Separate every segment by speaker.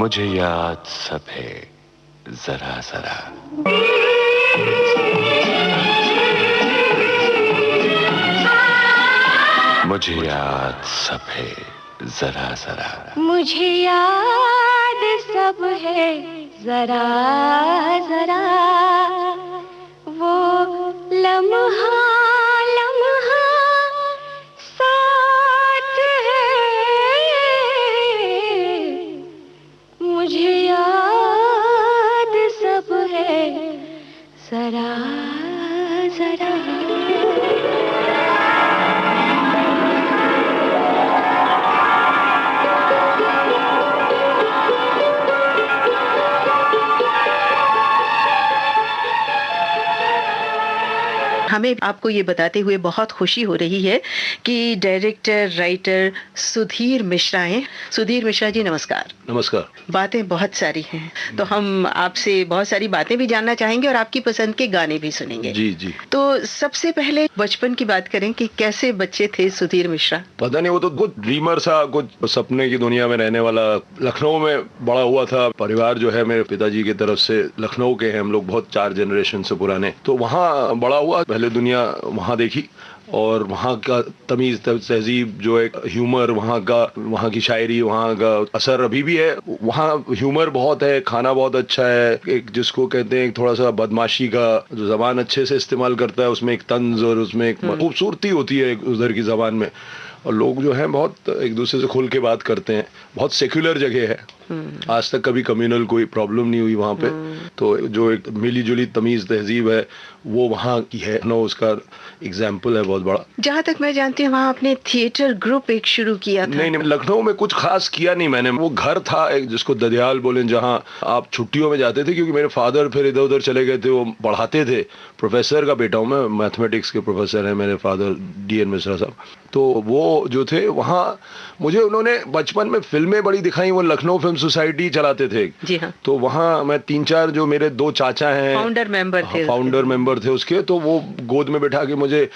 Speaker 1: मुझे याद सब है जरा जरा। मुझे याद सब है जरा जरा।
Speaker 2: मुझे याद सब है जरा जरा। वो लम्हा लम्हा साथ है। मुझे याद सब है जरा जरा।
Speaker 3: हमें आपको ये बताते हुए बहुत खुशी हो रही है कि डायरेक्टर राइटर सुधीर मिश्रा हैं। सुधीर मिश्रा जी नमस्कार।
Speaker 4: नमस्कार।
Speaker 3: बातें बहुत सारी हैं, तो हम आपसे बहुत सारी बातें भी जानना चाहेंगे और आपकी पसंद के गाने भी सुनेंगे।
Speaker 4: जी जी।
Speaker 3: तो सबसे पहले बचपन की बात करें कि कैसे बच्चे थे सुधीर मिश्रा?
Speaker 4: पता नहीं, वो तो कुछ ड्रीमर सा, कुछ सपने की दुनिया में रहने वाला। लखनऊ में बड़ा हुआ था। परिवार जो है मेरे पिताजी की तरफ से लखनऊ के हैं हम लोग, बहुत 4 जनरेशन से पुराने। तो वहाँ बड़ा हुआ, पहले दुनिया वहाँ देखी और वहाँ का तमीज़ तहजीब, जो एक ह्यूमर वहाँ का, वहाँ की शायरी, वहाँ का असर अभी भी है। वहाँ ह्यूमर बहुत है, खाना बहुत अच्छा है, एक जिसको कहते हैं थोड़ा सा बदमाशी का, जो ज़बान अच्छे से इस्तेमाल करता है, उसमें एक तंज और उसमें एक खूबसूरती होती है उधर की ज़बान में। और लोग जो हैं बहुत एक दूसरे से खुल के बात करते हैं। बहुत सेक्युलर जगह है, आज तक कभी कम्युनल कोई प्रॉब्लम नहीं हुई वहाँ पे। तो जो एक मिली जुली तमीज़ तहजीब है वो वहाँ की है ना, उसका एग्जाम्पल है बहुत बड़ा।
Speaker 3: जहाँ तक मैं जानती हूँ वहाँ आपने थिएटर ग्रुप एक शुरू किया था।
Speaker 4: नहीं, लखनऊ में कुछ खास किया नहीं मैंने। वो घर था एक जिसको ददियाल बोले, जहाँ आप छुट्टियों में जाते थे, क्योंकि मेरे फादर फिर इधर उधर चले गए थे, वो पढ़ाते थे। प्रोफेसर का बेटा हूँ मैं, मैथमेटिक्स के प्रोफेसर हैं मेरे फादर, DN मिश्रा साहब। तो वो जो थे वहाँ, मुझे उन्होंने बचपन में फिल्में बड़ी दिखाई। वो लखनऊ फिल्म सोसाइटी चलाते थे।
Speaker 3: जी हाँ।
Speaker 4: तो वहाँ मैं 3-4, जो मेरे 2 चाचा हैं,
Speaker 3: फाउंडर मेंबर
Speaker 4: थे उसके, तो वो गोद में बैठा के मुझे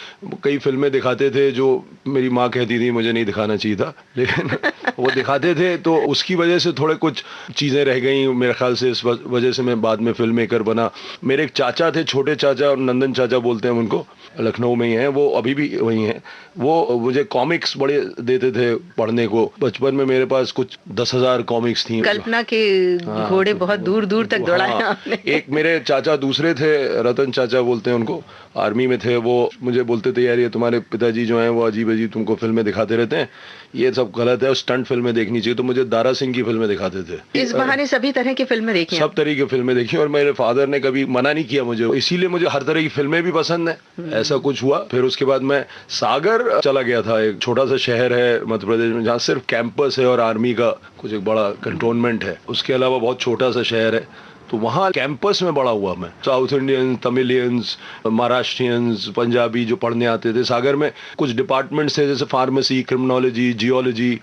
Speaker 4: कई फिल्में दिखाते थे जो मेरी माँ कहती थी मुझे नहीं दिखाना चाहिए था, लेकिन वो दिखाते थे। तो उसकी वजह से थोड़े कुछ चीज़ें रह गई मेरे ख्याल से। इस वजह से मैं बाद में फिल्म मेकर बना। मेरे एक चाचा थे, छोटे चाचा, और नंदन चाचा बोलते हैं उनको, लखनऊ में ही हैं वो, अभी भी वही हैं। वो मुझे कॉमिक्स बड़े देते थे पढ़ने को। बचपन में मेरे पास कुछ 10,000 कॉमिक्स थी।
Speaker 3: कल्पना के घोड़े बहुत दूर दूर तक दौड़ाए आपने।
Speaker 4: एक मेरे चाचा दूसरे थे, रतन चाचा बोलते हैं उनको, आर्मी में थे। वो मुझे बोलते थे यार ये तुम्हारे पिताजी जो हैं वो अजीब अजीब तुमको फिल्में दिखाते रहते हैं, ये सब गलत है, स्टंट फिल्में देखनी चाहिए। तो मुझे दारा सिंह की फिल्में दिखाते थे।
Speaker 3: इस बहाने सभी तरह की फिल्में देखी,
Speaker 4: सब तरह की फिल्में देखी। और मेरे फादर ने कभी मना नहीं किया मुझे, इसीलिए मुझे हर तरह की फिल्में भी पसंद है। ऐसा कुछ हुआ। फिर उसके बाद मैं सागर चला गया था, एक छोटा सा शहर है मध्य प्रदेश में जहाँ सिर्फ कैंपस है और आर्मी का कुछ एक बड़ा कंटोनमेंट है। उसके अलावा बहुत छोटा सा शहर है। तो वहाँ कैंपस में बड़ा हुआ मैं। South Indians, Tamilians, Maharashtrians, Punjabi जो पढ़ने आते थे। सागर में कुछ डिपार्टमेंट्स थे जैसे फार्मेसी, क्रिमिनोलॉजी, जियोलॉजी,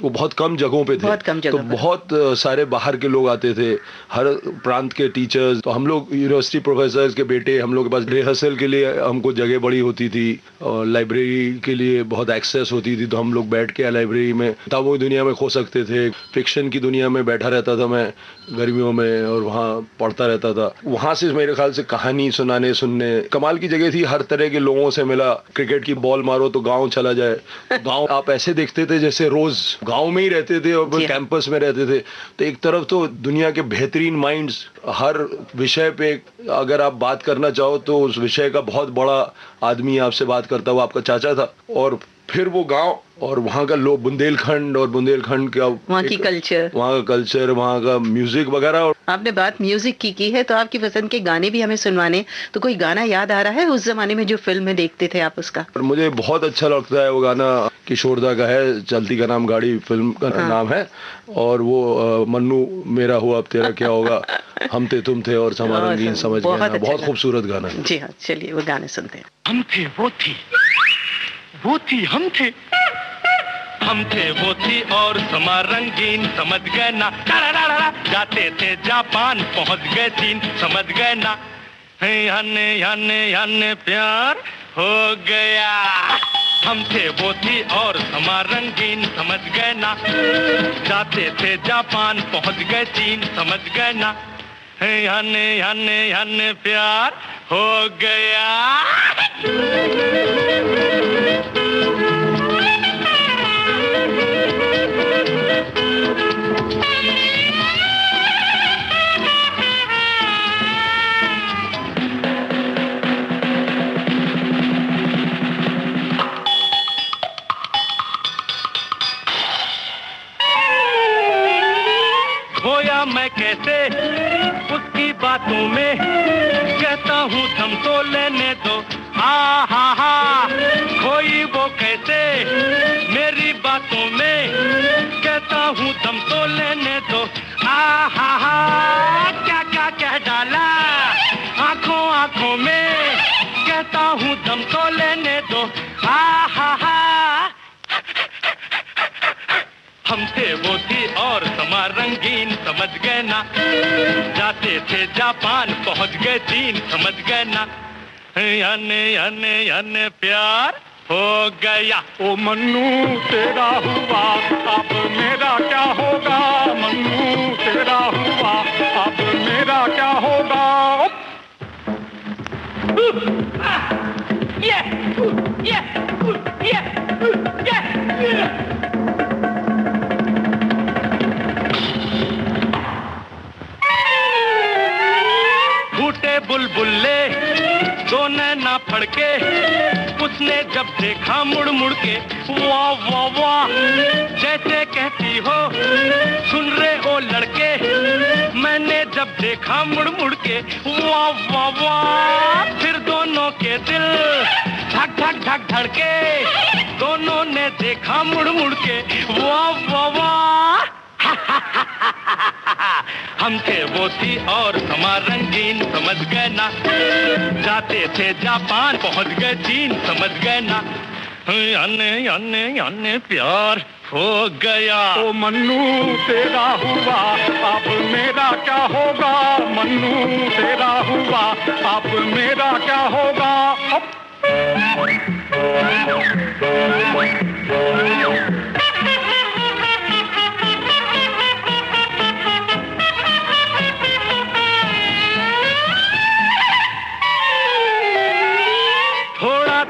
Speaker 4: वो बहुत कम जगहों पे थे।
Speaker 3: बहुत कम जगहों
Speaker 4: तो बहुत सारे बाहर के लोग आते थे, हर प्रांत के टीचर्स। तो हम लोग यूनिवर्सिटी प्रोफेसर्स के बेटे, हम लोग के पास रिहर्सल के लिए हमको जगह बड़ी होती थी और लाइब्रेरी के लिए बहुत एक्सेस होती थी। तो हम लोग बैठ के लाइब्रेरी में किताबों की दुनिया में खो सकते थे। फिक्शन की दुनिया में बैठा रहता था मैं गर्मियों में और वहाँ पढ़ता रहता था। वहाँ से मेरे ख्याल से कहानी सुनने कमाल की जगह थी। हर तरह के लोगों से मिला। क्रिकेट की बॉल मारो तो गाँव चला जाए। गाँव आप ऐसे देखते थे जैसे रोज गांव में ही रहते थे और कैंपस में रहते थे। तो एक तरफ तो दुनिया के बेहतरीन माइंड्स, हर विषय पे अगर आप बात करना चाहो तो उस विषय का बहुत बड़ा आदमी आपसे बात करता हुआ आपका चाचा था। और फिर वो गांव और वहाँ का लोग, बुंदेलखंड और बुंदेलखंड का
Speaker 3: वहाँ की कल्चर,
Speaker 4: वहाँ का कल्चर, वहाँ का म्यूजिक वगैरह।
Speaker 3: आपने बात म्यूजिक की है तो आपकी पसंद के गाने भी हमें सुनवाने। तो कोई गाना याद आ रहा है उस जमाने में जो फिल्म में देखते थे आप उसका?
Speaker 4: और मुझे बहुत अच्छा लगता है वो गाना, किशोरदा का है, चलती का नाम गाड़ी फिल्म का नाम है। और वो मन्नू मेरा हुआ अब तेरा क्या होगा, हम थे तुम थे और समा रंगीन समझ गए ना। बहुत खूबसूरत गाना।
Speaker 3: जी हाँ, चलिए वो गाने सुनते हैं।
Speaker 5: हम थे वो थी हम थे वो थी और समा रंगीन समझ गए ना। जाते थे जापान पहुंच गए चीन समझ गए ना। हने प्यार हो गया। हम थे वो थी और समा रंगीन, समझ गए ना, जाते थे जापान पहुंच गए चीन, समझ गए ना, हने हने हने प्यार हो गया। खोया मैं कैसे उसकी बातों में, कहता हूँ थम तो लेने दो, आ हा खोई वो कैसे मेरी बातों में, कहता हूँ थम तो लेने दो, आ हा क्या क्या कह डाला आंखों आंखों में, कहता हूँ दम तो लेने दो, आ हा हम थे वो थी और समा रंगीन, समझ गए ना, जाते थे जापान पहुंच गए चीन, समझ गए ना, याने याने याने प्यार हो गया।
Speaker 6: ओ मन्नू तेरा हुआ अब मेरा क्या होगा, मन्नू तेरा हुआ अब मेरा क्या होगा।
Speaker 5: फूटे बुलबुल्ले दो नैना फड़के, उसने जब देखा मुड़ मुड़ के, वाह वाह वाह जैसे कहती हो सुन रे ओ लड़के, मैंने जब देखा मुड़ मुड़ के, वाह वाह वाह फिर दोनों के दिल धक धक धक धड़के, दोनों ने देखा मुड़ मुड़ के, वाह वाह वाह हम थे वो थी और समा रंगीन, समझ गए ना, जाते थे जापान पहुंच गए चीन, समझ गए ना, याने याने याने प्यार हो गया।
Speaker 6: ओ मन्नू तेरा हुआ अब मेरा क्या होगा, मन्नू तेरा हुआ अब मेरा क्या होगा।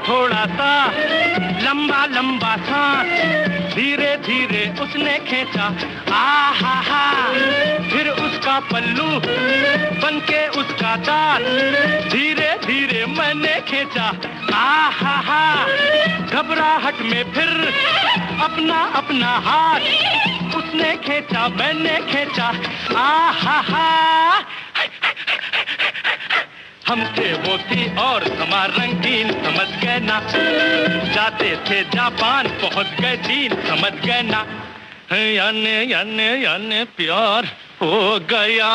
Speaker 5: थोड़ा सा लंबा लंबा सांस धीरे धीरे उसने खींचा, आ हा फिर उसका पल्लू बनके उसका दांत धीरे धीरे मैंने खींचा, आ हा घबराहट में फिर अपना अपना हाथ उसने खींचा मैंने खींचा, आ हा हम थे वो थी और समा रंगीन, समझ गए ना, जाते थे जापान पहुंच गए चीन, समझ गए ना, याने याने याने प्यार हो गया।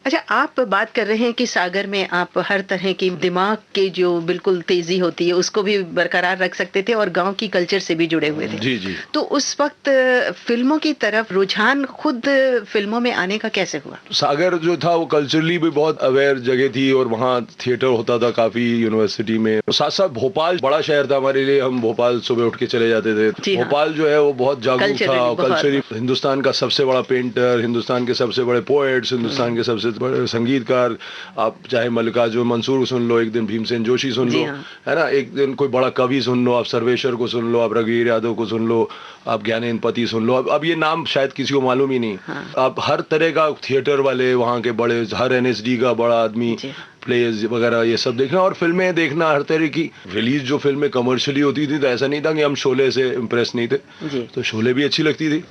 Speaker 3: अच्छा, आप बात कर रहे हैं कि सागर में आप हर तरह की दिमाग के जो बिल्कुल तेजी होती है उसको भी बरकरार रख सकते थे और गांव की कल्चर से भी जुड़े हुए थे।
Speaker 4: जी जी।
Speaker 3: तो उस वक्त फिल्मों की तरफ रुझान खुद फिल्मों में आने का कैसे हुआ?
Speaker 4: सागर जो था वो कल्चरली भी बहुत अवेयर जगह थी और वहाँ थिएटर होता था काफी यूनिवर्सिटी में। साथ साथ भोपाल बड़ा शहर था हमारे लिए, हम भोपाल सुबह उठ के चले जाते थे। भोपाल जो है वो बहुत जागरूक था, कल्चरली हिंदुस्तान का सबसे बड़ा पेंटर, हिंदुस्तान के सबसे बड़े पोएट्स, हिंदुस्तान के सबसे बड़े संगीतकार, आप चाहे मल्लिकार्जुन मंसूर सुन लो, एक दिन भीमसेन जोशी सुन लो, है ना, एक दिन कोई बड़ा कवि सुन लो, आप सर्वेश्वर को सुन लो, आप रघुवीर यादव को सुन लो, आप ज्ञानेंद्र पति सुन लो। अब ये नाम शायद किसी को मालूम ही नहीं। आप हर तरह का थिएटर वाले वहाँ के बड़े, हर एनएसडी का बड़ा आदमी, प्लेज वगैरह ये सब देखना और फिल्में देखना, हर तरह की रिलीज जो फिल्में कमर्शियली होती थी, तो ऐसा नहीं था कि हम शोले से इम्प्रेस नहीं थे, तो शोले भी अच्छी लगती थी।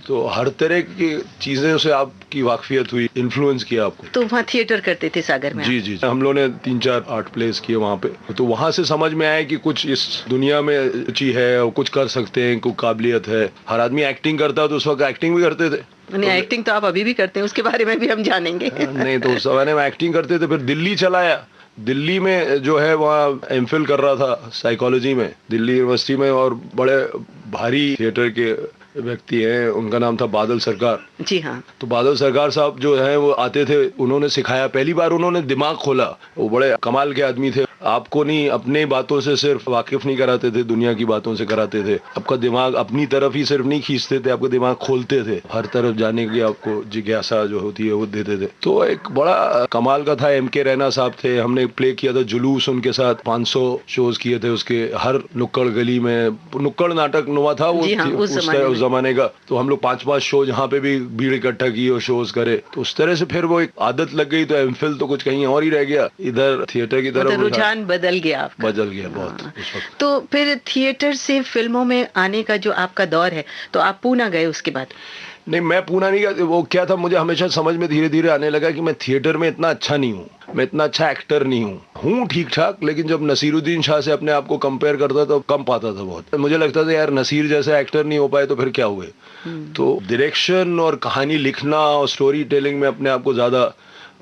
Speaker 4: तो हर तरह की चीजें से आपकी वाकफियत हुई, इन्फ्लुएंस किया आपको।
Speaker 3: तो वहाँ थिएटर करते थे सागर में?
Speaker 4: जी जी, हम लोगों ने 3-4 आर्ट प्लेस किए वहाँ पे। तो वहाँ से समझ में आया कि कुछ इस दुनिया में रुचि है और कुछ कर सकते हैं, कोई काबिलियत है। हर आदमी एक्टिंग करता है तो उस वक्त एक्टिंग भी करते थे।
Speaker 3: नहीं, एक्टिंग तो आप अभी भी करते हैं, उसके बारे में भी हम जानेंगे।
Speaker 4: नहीं, तो उस समय में एक्टिंग करते थे, फिर दिल्ली चला आया। दिल्ली में जो है वहाँ एमफिल कर रहा था साइकोलॉजी में, दिल्ली यूनिवर्सिटी में, और बड़े भारी थिएटर के व्यक्ति हैं, उनका नाम था बादल सरकार।
Speaker 3: जी हाँ।
Speaker 4: तो बादल सरकार साहब जो हैं वो आते थे, उन्होंने सिखाया, पहली बार उन्होंने दिमाग खोला। वो बड़े कमाल के आदमी थे। आपको नहीं अपने बातों से सिर्फ वाकिफ नहीं कराते थे, दुनिया की बातों से कराते थे। आपका दिमाग अपनी तरफ ही सिर्फ नहीं खींचते थे, आपका दिमाग खोलते थे, हर तरफ जाने की आपको जिज्ञासा जो होती है वो देते थे। तो एक बड़ा कमाल का था। MK रैना साहब थे, हमने प्ले किया था जुलूस उनके साथ, 500 शोज किए थे उसके, हर नुक्कड़ गली में नुक्कड़ नाटक नुमा था वो,
Speaker 3: हाँ, उस
Speaker 4: जमाने का। तो हम लोग 5-5 शो जहाँ पे भी भीड़ इकट्ठा की और शोज करे, तो उस तरह से फिर वो एक आदत लग गई। तो एमफिल तो कुछ कहीं और ही रह गया, इधर थिएटर की तरफ
Speaker 3: रुझान बदल गया आपका।
Speaker 4: बदल गया बहुत उस वक्त।
Speaker 3: तो फिर थिएटर से फिल्मों में आने का जो आपका दौर है, तो आप पूना गए उसके बाद?
Speaker 4: नहीं, मैं पूना नहीं गया। वो क्या था, मुझे हमेशा समझ में धीरे धीरे आने लगा कि मैं थिएटर में इतना अच्छा नहीं हूँ, मैं इतना अच्छा एक्टर नहीं हूँ ठीक ठाक। लेकिन जब नसीरुद्दीन शाह से अपने आप को कंपेयर करता तो कम पाता था बहुत। मुझे लगता था यार नसीर जैसा एक्टर नहीं हो पाए तो फिर क्या हुए। तो डायरेक्शन और कहानी लिखना और स्टोरी टेलिंग में अपने आप को ज़्यादा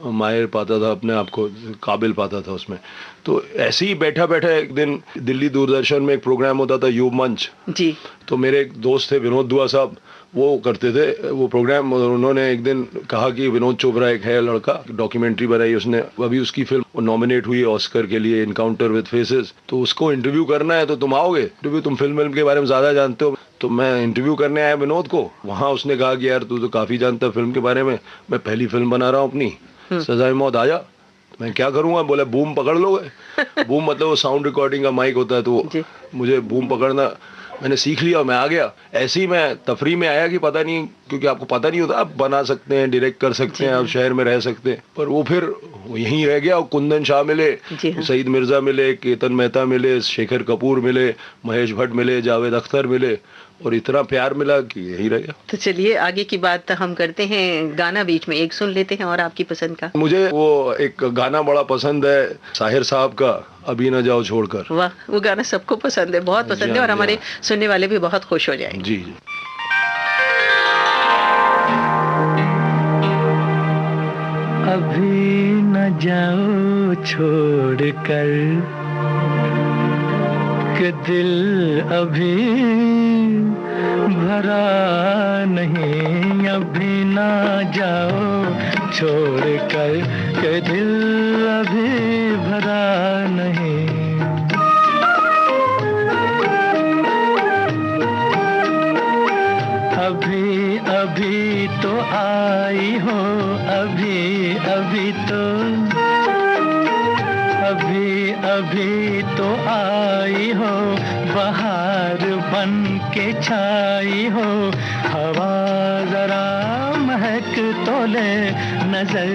Speaker 4: माहिर पाता था, अपने आप को काबिल पाता था उसमें। तो ऐसे ही बैठा बैठा एक दिन दिल्ली दूरदर्शन में एक प्रोग्राम होता था युव मंच जी। तो मेरे एक दोस्त थे विनोद दुआ साहब, वो करते थे वो प्रोग्राम। उन्होंने एक दिन कहा कि विनोद चोपड़ा एक है लड़का, डॉक्यूमेंट्री बनाई उसने, अभी उसकी फिल्म नॉमिनेट हुई ऑस्कर के लिए, इनकाउंटर विद फेसेस। तो उसको इंटरव्यू करना है, तो तुम आओगे इंटरव्यू, तुम फिल्म के बारे में ज़्यादा जानते हो। तो मैं इंटरव्यू करने आया विनोद को। वहाँ उसने कहा कि यार तू तो काफ़ी जानता है फिल्म के बारे में, मैं पहली फिल्म बना रहा हूँ अपनी, सजाए मौत, आजा। मैं क्या करूँगा? बोला बूम पकड़ लोगे। बूम मतलब वो साउंड रिकॉर्डिंग का माइक होता है, तो मुझे बूम पकड़ना मैंने सीख लिया और मैं आ गया। ऐसे ही मैं तफरी में आया कि पता नहीं, क्योंकि आपको पता नहीं होता, आप बना सकते हैं, डायरेक्ट कर सकते हैं, आप शहर में रह सकते हैं। पर वो फिर यहीं रह गया। कुंदन शाह मिले, सईद मिर्जा मिले, केतन मेहता मिले, शेखर कपूर मिले, महेश भट्ट मिले, जावेद अख्तर मिले, और इतना प्यार मिला कि यही रह गया।
Speaker 3: तो चलिए आगे की बात हम करते हैं। गाना बीच में एक सुन लेते हैं और आपकी पसंद का।
Speaker 4: मुझे वो एक गाना बड़ा पसंद है साहिर साहब का, अभी न जाओ छोड़कर।
Speaker 3: वाह, वो गाना सबको पसंद है, बहुत पसंद है, और हमारे सुनने वाले भी बहुत खुश हो जाएंगे।
Speaker 4: जी जी।
Speaker 5: अभी न जाओ छोड़कर कि दिल अभी भरा नहीं, अभी ना जाओ छोड़कर कि दिल अभी भरा नहीं। अभी अभी तो आई हो, अभी अभी तो, अभी अभी तो आई हो, बहार बन के छाई हो। हवा जरा महक तो ले, नजर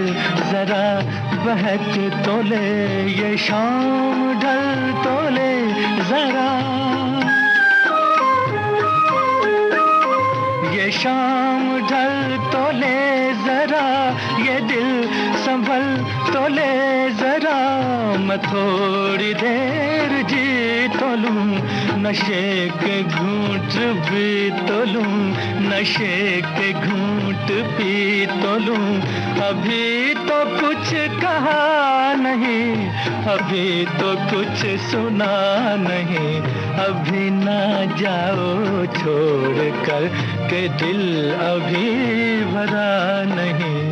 Speaker 5: जरा बहक तो ले, ये शाम ढल तो ले जरा, ये शाम ढल तो ले जरा, ये दिल संभल तो ले जरा। मैं थोड़ी देर जी तो लूं, नशे के घूंट भी तो लूं, नशे के घूंट पी तो लूं। अभी तो कुछ कहा नहीं, अभी तो कुछ सुना नहीं, अभी ना जाओ छोड़ कर के दिल अभी भरा नहीं।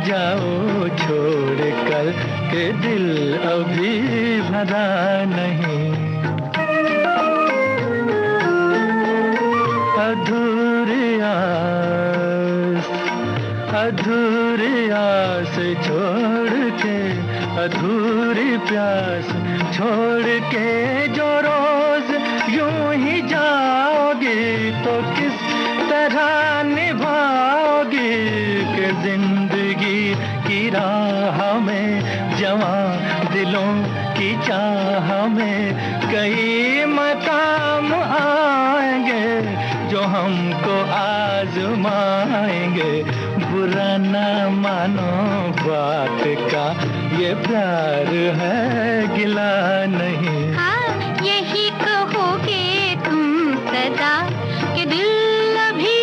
Speaker 5: जाओ छोड़ कर के दिल अभी भरा नहीं।
Speaker 7: अधूरी आस, अधूरी आस छोड़ के, अधूरी प्यास छोड़ के जो रोज यूं ही जाओगी तो किस तरह निभाओगी कि जिंदगी की राह में जवां दिलों की चाह में कई मकाम आएंगे जो हमको आजमाएंगे। बुरा ना मानो बात का, ये प्यार है गिला नहीं।
Speaker 2: हाँ, यही कहोगे तुम सदा कि दिल अभी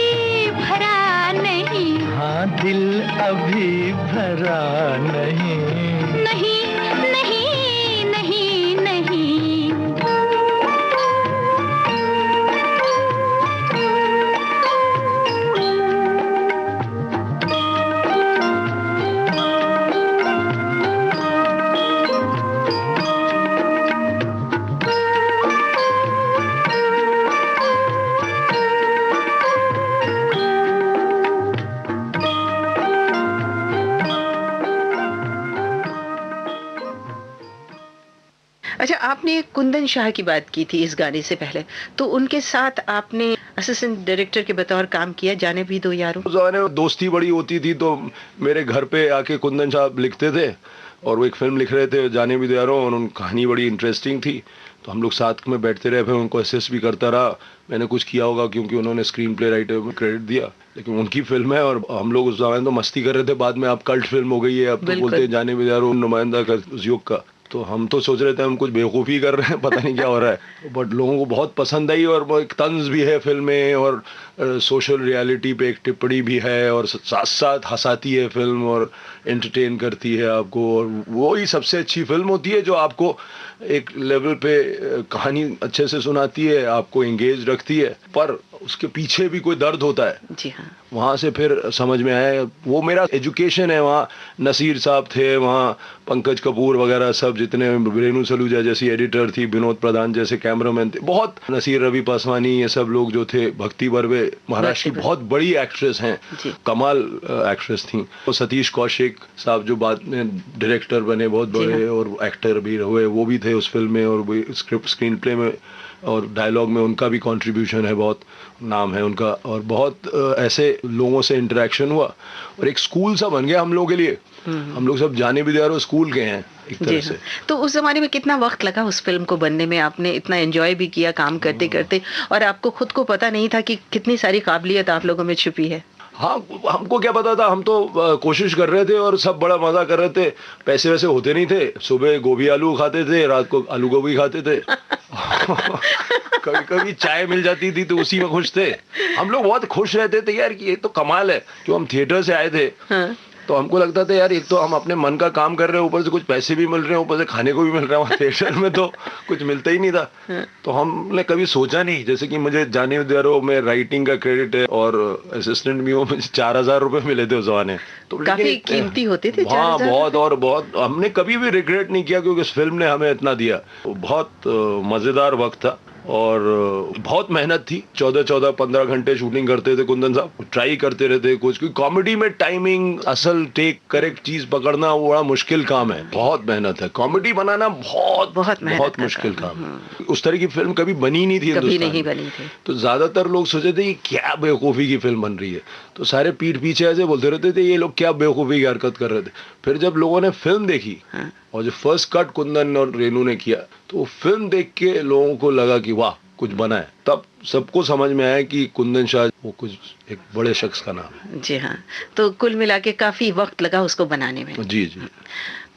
Speaker 2: भरा नहीं।
Speaker 7: हाँ, दिल अभी भरा नहीं।
Speaker 2: नहीं नहीं नहीं नहीं।
Speaker 3: अच्छा, आपने कुंदन शाह की बात की थी इस गाने से पहले, तो उनके साथ आपने असिस्टेंट डायरेक्टर के बतौर काम किया, जाने भी दो यारों।
Speaker 4: उस जमाने में दोस्ती बड़ी होती थी, तो मेरे घर पे आके कुंदन शाह लिखते थे और वो एक फिल्म लिख रहे थे जाने भी दो यारों, और उन कहानी बड़ी इंटरेस्टिंग थी, तो हम लोग साथ में बैठते रहे, फिर उनको असिस्ट भी करता रहा। मैंने कुछ किया होगा क्योंकि उन्होंने स्क्रीन प्ले राइटर में क्रेडिट दिया, लेकिन उनकी फिल्म है और हम लोग उस जमाने तो मस्ती कर रहे थे। बाद में अब कल्ट फिल्म हो गई है, अब तो बोलते हैं जाने भी दो यारों नुमाइंदा कर उस युग का। तो हम तो सोच रहे थे हम कुछ बेवकूफ़ी कर रहे हैं, पता नहीं क्या हो रहा है, बट लोगों को बहुत पसंद आई। और वो एक तंज भी है फिल्म में, और सोशल रियलिटी पे एक टिप्पणी भी है, और साथ साथ हंसाती है फिल्म और एंटरटेन करती है आपको। और वो ही सबसे अच्छी फिल्म होती है जो आपको एक लेवल पे कहानी अच्छे से सुनाती है, आपको एंगेज रखती है, पर उसके पीछे भी कोई दर्द होता है।
Speaker 3: जी हाँ।
Speaker 4: वहाँ से फिर समझ में आया, वो मेरा एजुकेशन है। वहाँ नसीर साहब थे, वहाँ पंकज कपूर वगैरह सब, जितने रेनू सलूजा जैसी एडिटर थी, विनोद प्रधान जैसे कैमरामैन थे, बहुत नसीर रवि पासवानी, ये सब लोग जो थे, भक्ति बर्वे महाराष्ट्र की बहुत बड़ी एक्ट्रेस हैं, कमाल एक्ट्रेस थी। तो सतीश कौशिक साहब जो बाद में डायरेक्टर बने बहुत बड़े और एक्टर भी हुए, वो भी थे उस फिल्म में, और वो स्क्रिप्ट स्क्रीन प्ले में और डायलॉग में उनका भी कंट्रीब्यूशन है, बहुत नाम है उनका। और बहुत ऐसे लोगों से इंटरेक्शन हुआ और एक स्कूल सा बन गया हम लोगों के लिए। हम लोग सब जाने भी दे रहे स्कूल के हैं एक तरह से।
Speaker 3: तो उस जमाने में कितना वक्त लगा उस फिल्म को बनने में? आपने इतना एंजॉय भी किया काम करते करते, और आपको खुद को पता नहीं था कि कितनी सारी काबिलियत आप लोगों में छुपी है?
Speaker 4: हाँ, हमको क्या पता था, हम तो कोशिश कर रहे थे और सब बड़ा मजा कर रहे थे। पैसे वैसे होते नहीं थे, सुबह गोभी आलू खाते थे, रात को आलू गोभी खाते थे। कभी कभी चाय मिल जाती थी तो उसी में खुश थे हम लोग। बहुत खुश रहते थे यार कि ये तो कमाल है। क्यों, हम थिएटर से आए थे। हाँ। तो हमको लगता था यार एक तो हम अपने मन का काम कर रहे हैं, ऊपर से कुछ पैसे भी मिल रहे हैं, ऊपर से खाने को भी मिल रहा है। वहाँ थिएटर में तो कुछ मिलता ही नहीं था। तो हमने कभी सोचा नहीं, जैसे कि मुझे जाने दे रहो में राइटिंग का क्रेडिट है और असिस्टेंट भी हो, मुझे 4,000 रुपए मिले थे उस जमाने। तो
Speaker 3: काफी कीमती होते थे।
Speaker 4: हाँ, बहुत। और बहुत हमने कभी भी रिग्रेट नहीं किया क्योंकि इस फिल्म ने हमें इतना दिया। बहुत मजेदार वक्त था और बहुत मेहनत थी। 14-15 घंटे शूटिंग करते थे कुंदन साहब, ट्राई करते रहते कुछ। क्योंकि कॉमेडी में टाइमिंग, असल टेक, करेक्ट चीज पकड़ना वो बड़ा मुश्किल काम है, बहुत मेहनत है। कॉमेडी बनाना बहुत मुश्किल काम है। उस तरह की फिल्म कभी बनी नहीं थी,
Speaker 3: कभी नहीं बनी थी।
Speaker 4: तो ज्यादातर लोग सोचे थे ये क्या बेवकूफी की फिल्म बन रही है, तो सारे पीठ पीछे ऐसे बोलते रहते थे ये लोग क्या बेवकूफी की हरकत कर रहे थे। फिर जब लोगों ने फिल्म देखी और जो फर्स्ट कट कुंदन और रेनू ने किया, तो फिल्म देख के लोगों को लगा कि वाह कुछ बना है। तब सबको समझ में आया कि कुंदन शाह वो कुछ एक बड़े शख्स का नाम है।
Speaker 3: जी हाँ। तो कुल मिला के काफी वक्त लगा उसको बनाने में।
Speaker 4: जी।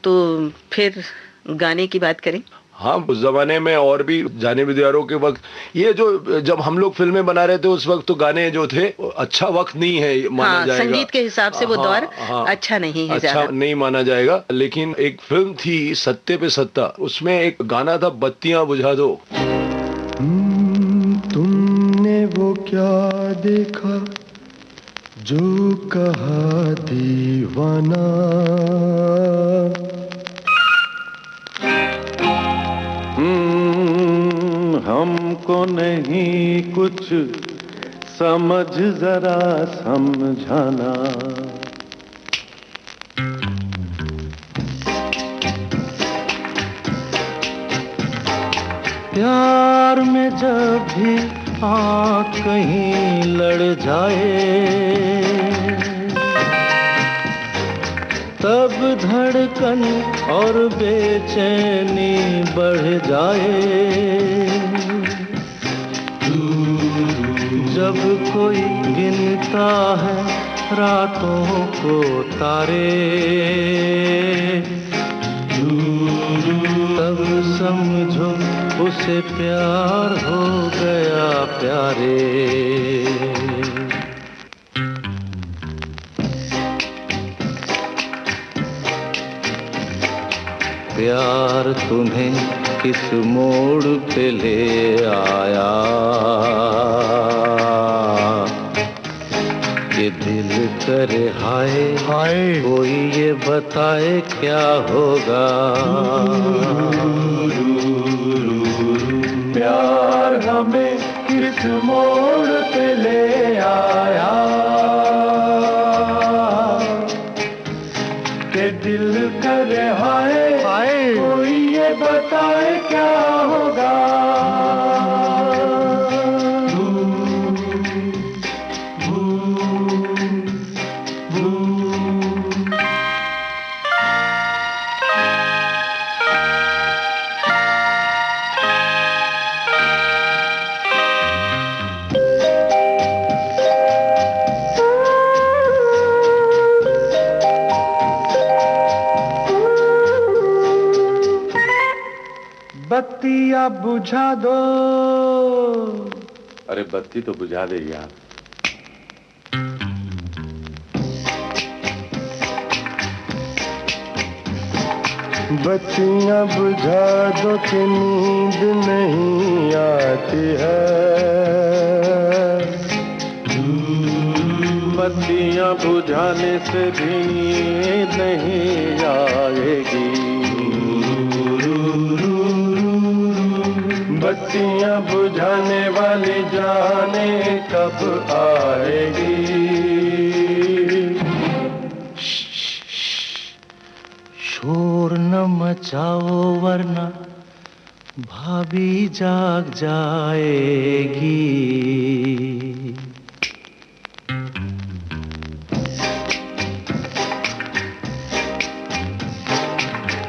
Speaker 3: तो फिर गाने की बात करें।
Speaker 4: हाँ, उस जमाने में और भी जाने भी दो के वक्त, ये जो जब हम लोग फिल्में बना रहे थे उस वक्त तो गाने जो थे अच्छा वक्त नहीं है माना जाएगा।
Speaker 3: संगीत के हिसाब से वो दौर अच्छा नहीं है,
Speaker 4: अच्छा नहीं माना जाएगा। लेकिन एक फिल्म थी सत्ते पे सत्ता, उसमें एक गाना था बत्तियां बुझा दो।
Speaker 7: तुमने वो क्या देखा जो कहा दीवाना, हमको नहीं कुछ समझ जरा समझाना। प्यार में जब भी आँख कहीं लड़ जाए, तब धड़कन और बेचैनी बढ़ जाए। जब कोई गिनता है रातों को तारे, तब समझो उसे प्यार हो गया प्यारे। प्यार तुम्हें किस मोड़ पे ले आया, ये दिल करे हाय हाय, कोई ये बताए क्या होगा। प्यार हमें किस मोड़ पे ले आया, के दिल करे हाय हाय, कोई ये बताए क्या होगा। बत्तियाँ बुझा दो।
Speaker 8: अरे बत्ती तो बुझा दे यार।
Speaker 7: बत्तियाँ बुझा दो कि नींद नहीं आती है। बत्तियाँ बुझाने से भी नींद नहीं आएगी। बत्तियाँ बुझाने वाली जाने कब आएगी। शोर न मचाओ वरना भाभी जाग जाएगी।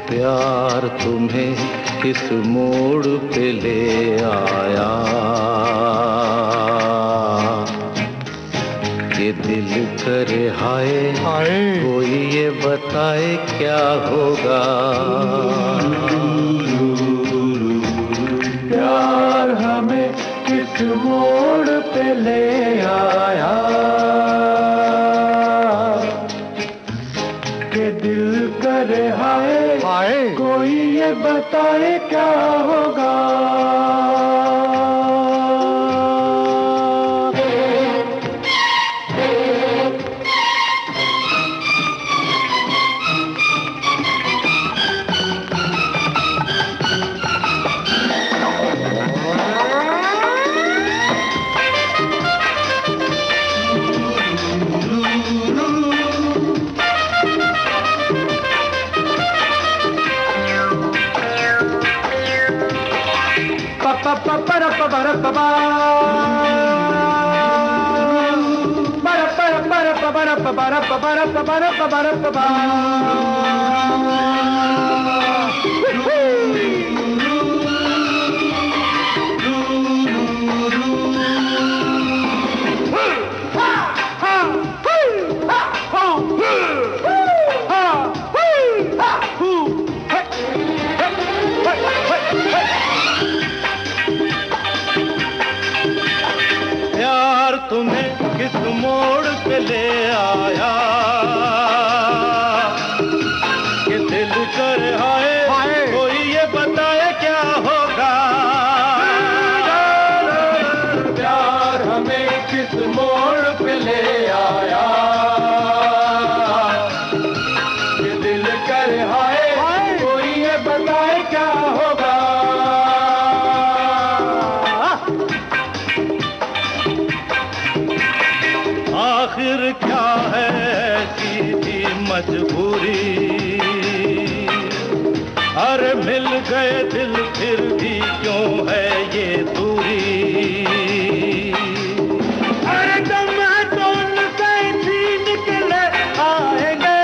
Speaker 7: प्यार तुम्हें किस मोड़ पे ले आया, ये दिल करे हाय हाय, कोई ये बताए क्या होगा। प्यार हमें किस मोड़ पे ले आया, के दिल करे हाय हाय, कोई ये बताए क्या होगा। प्यार तुम्हें किस मोड़ पे ले आया, गोरी, अरे मिल गए दिल फिर भी क्यों है ये दूरी, अरे दम है तो उनसे छीन के ले आएंगे,